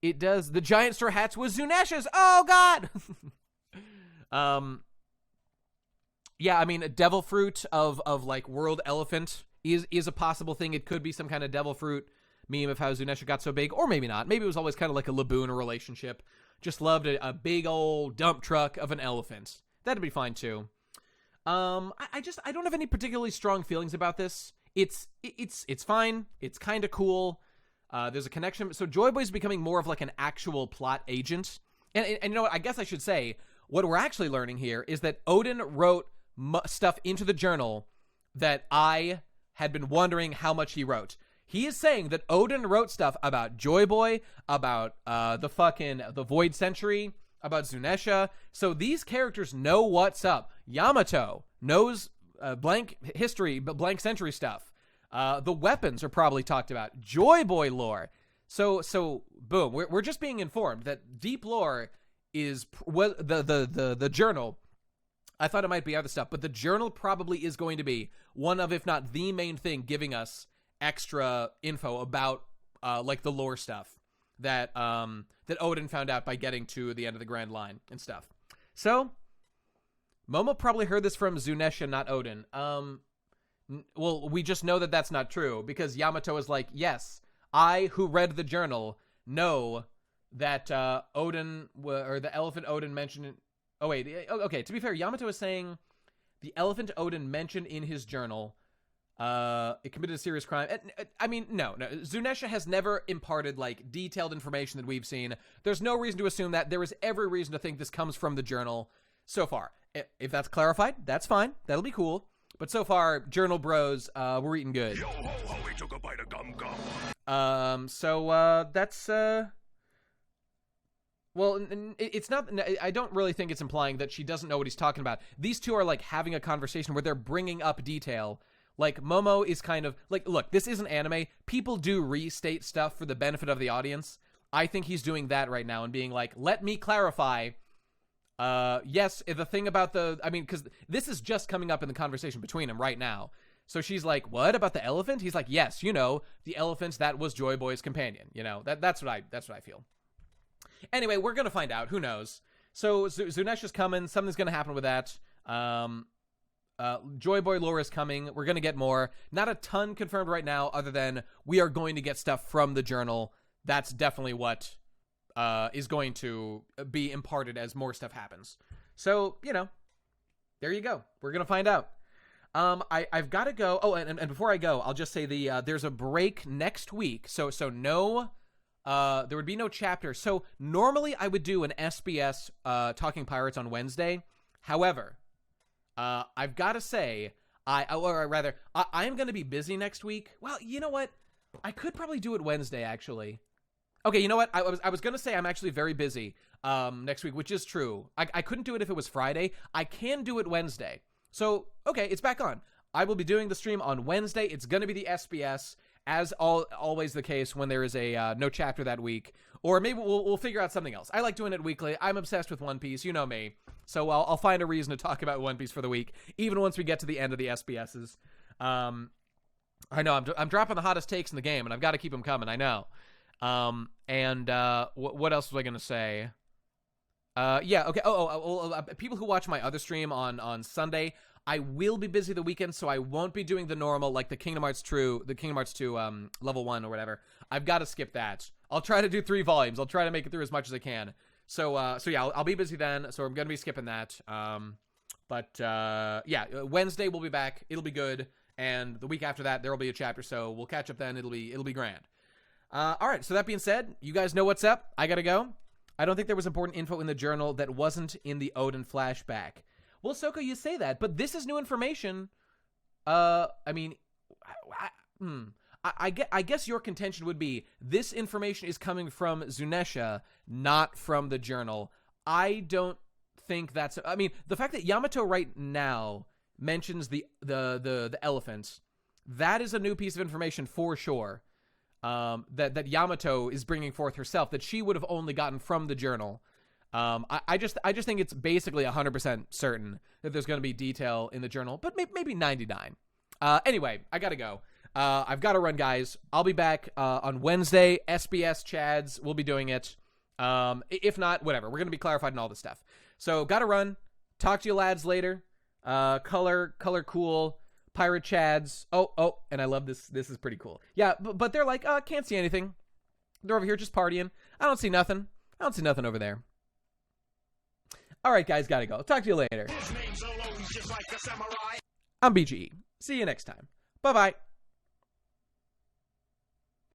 It does. The giant straw hats was Zunesha's. Oh, God! Yeah, I mean, a devil fruit of like world elephant is a possible thing. It could be some kind of devil fruit meme of how Zunesha got so big, or maybe not. Maybe it was always kind of like a Laboon relationship. Just loved a big old dump truck of an elephant. That'd be fine too. I don't have any particularly strong feelings about this. It's fine. It's kind of cool. There's a connection. So Joy Boy's becoming more of like an actual plot agent. And you know what? I guess I should say what we're actually learning here is that Odin wrote stuff into the journal that I had been wondering how much he wrote. He is saying that Odin wrote stuff about Joy Boy, about the Void Century, about Zunesha. So these characters know what's up. Yamato knows blank history, but blank century stuff. The weapons are probably talked about. Joy Boy lore. So boom, we're just being informed that deep lore is the journal. I thought it might be other stuff, but the journal probably is going to be one of, if not the main thing, giving us extra info about like the lore stuff that Odin found out by getting to the end of the Grand Line and stuff. So Momo probably heard this from Zunesha, not Odin. Well, we just know that that's not true because Yamato is like, yes, I, who read the journal, know that Odin, or the elephant Odin mentioned. Oh, wait. Okay, to be fair, Yamato is saying the elephant Odin mentioned in his journal, it committed a serious crime. I mean, no. Zunesha has never imparted, like, detailed information that we've seen. There's no reason to assume that. There is every reason to think this comes from the journal so far. If that's clarified, that's fine. That'll be cool. But so far, journal bros, we're eating good. Yo ho ho, we took a bite of gum gum. That's, well, it's not, I don't really think it's implying that she doesn't know what he's talking about. These two are, like, having a conversation where they're bringing up detail. Like, Momo is kind of, like, look, this isn't anime. People do restate stuff for the benefit of the audience. I think he's doing that right now and being like, let me clarify. Yes, the thing about because this is just coming up in the conversation between them right now. So she's like, what about the elephant? He's like, yes, you know, the elephant that was Joy Boy's companion. You know, that's what I feel. Anyway, we're going to find out. Who knows? So Zunesha's coming. Something's going to happen with that. Joy Boy lore is coming. We're going to get more. Not a ton confirmed right now other than we are going to get stuff from the journal. That's definitely what is going to be imparted as more stuff happens. So, you know, there you go. We're going to find out. I've got to go. Oh, and before I go, I'll just say there's a break next week. So no... there would be no chapter. So normally I would do an SBS Talking Pirates on Wednesday. However, I've got to say, I am going to be busy next week. Well, you know what? I could probably do it Wednesday, actually. Okay, you know what? I was going to say I'm actually very busy next week, which is true. I couldn't do it if it was Friday. I can do it Wednesday. So, okay, it's back on. I will be doing the stream on Wednesday. It's going to be the SBS. As always the case when there is a no chapter that week. Or maybe we'll figure out something else. I like doing it weekly. I'm obsessed with One Piece. You know me. So I'll find a reason to talk about One Piece for the week, even once we get to the end of the SBSs. I know, I'm dropping the hottest takes in the game, and I've got to keep them coming. I know. What else was I going to say? Yeah, okay. People who watch my other stream on Sunday, I will be busy the weekend, so I won't be doing the normal, like the Kingdom Hearts 2 level 1 or whatever. I've got to skip that. I'll try to do 3 volumes. I'll try to make it through as much as I can. So yeah, I'll be busy then, so I'm going to be skipping that. Yeah, Wednesday we'll be back. It'll be good. And the week after that, there will be a chapter, so we'll catch up then. It'll be grand. All right, so that being said, you guys know what's up. I got to go. I don't think there was important info in the journal that wasn't in the Odin flashback. Well, Soko, you say that, but this is new information. I I guess your contention would be this information is coming from Zunesha, not from the journal. I don't think that's. I mean, the fact that Yamato right now mentions the elephants, that is a new piece of information for sure. That Yamato is bringing forth herself, that she would have only gotten from the journal. I just think it's basically 100% certain that there's going to be detail in the journal, but maybe 99. Anyway, I gotta go. I've got to run, guys. I'll be back on Wednesday. SBS Chads will be doing it. If not, whatever. We're going to be clarified and all this stuff. So, got to run. Talk to you lads later. Color cool. Pirate Chads. Oh, and I love this. This is pretty cool. Yeah, but they're like, can't see anything. They're over here just partying. I don't see nothing. Over there. All right, guys, got to go. Talk to you later. His name's always just like a samurai. I'm BGE. See you next time. Bye-bye.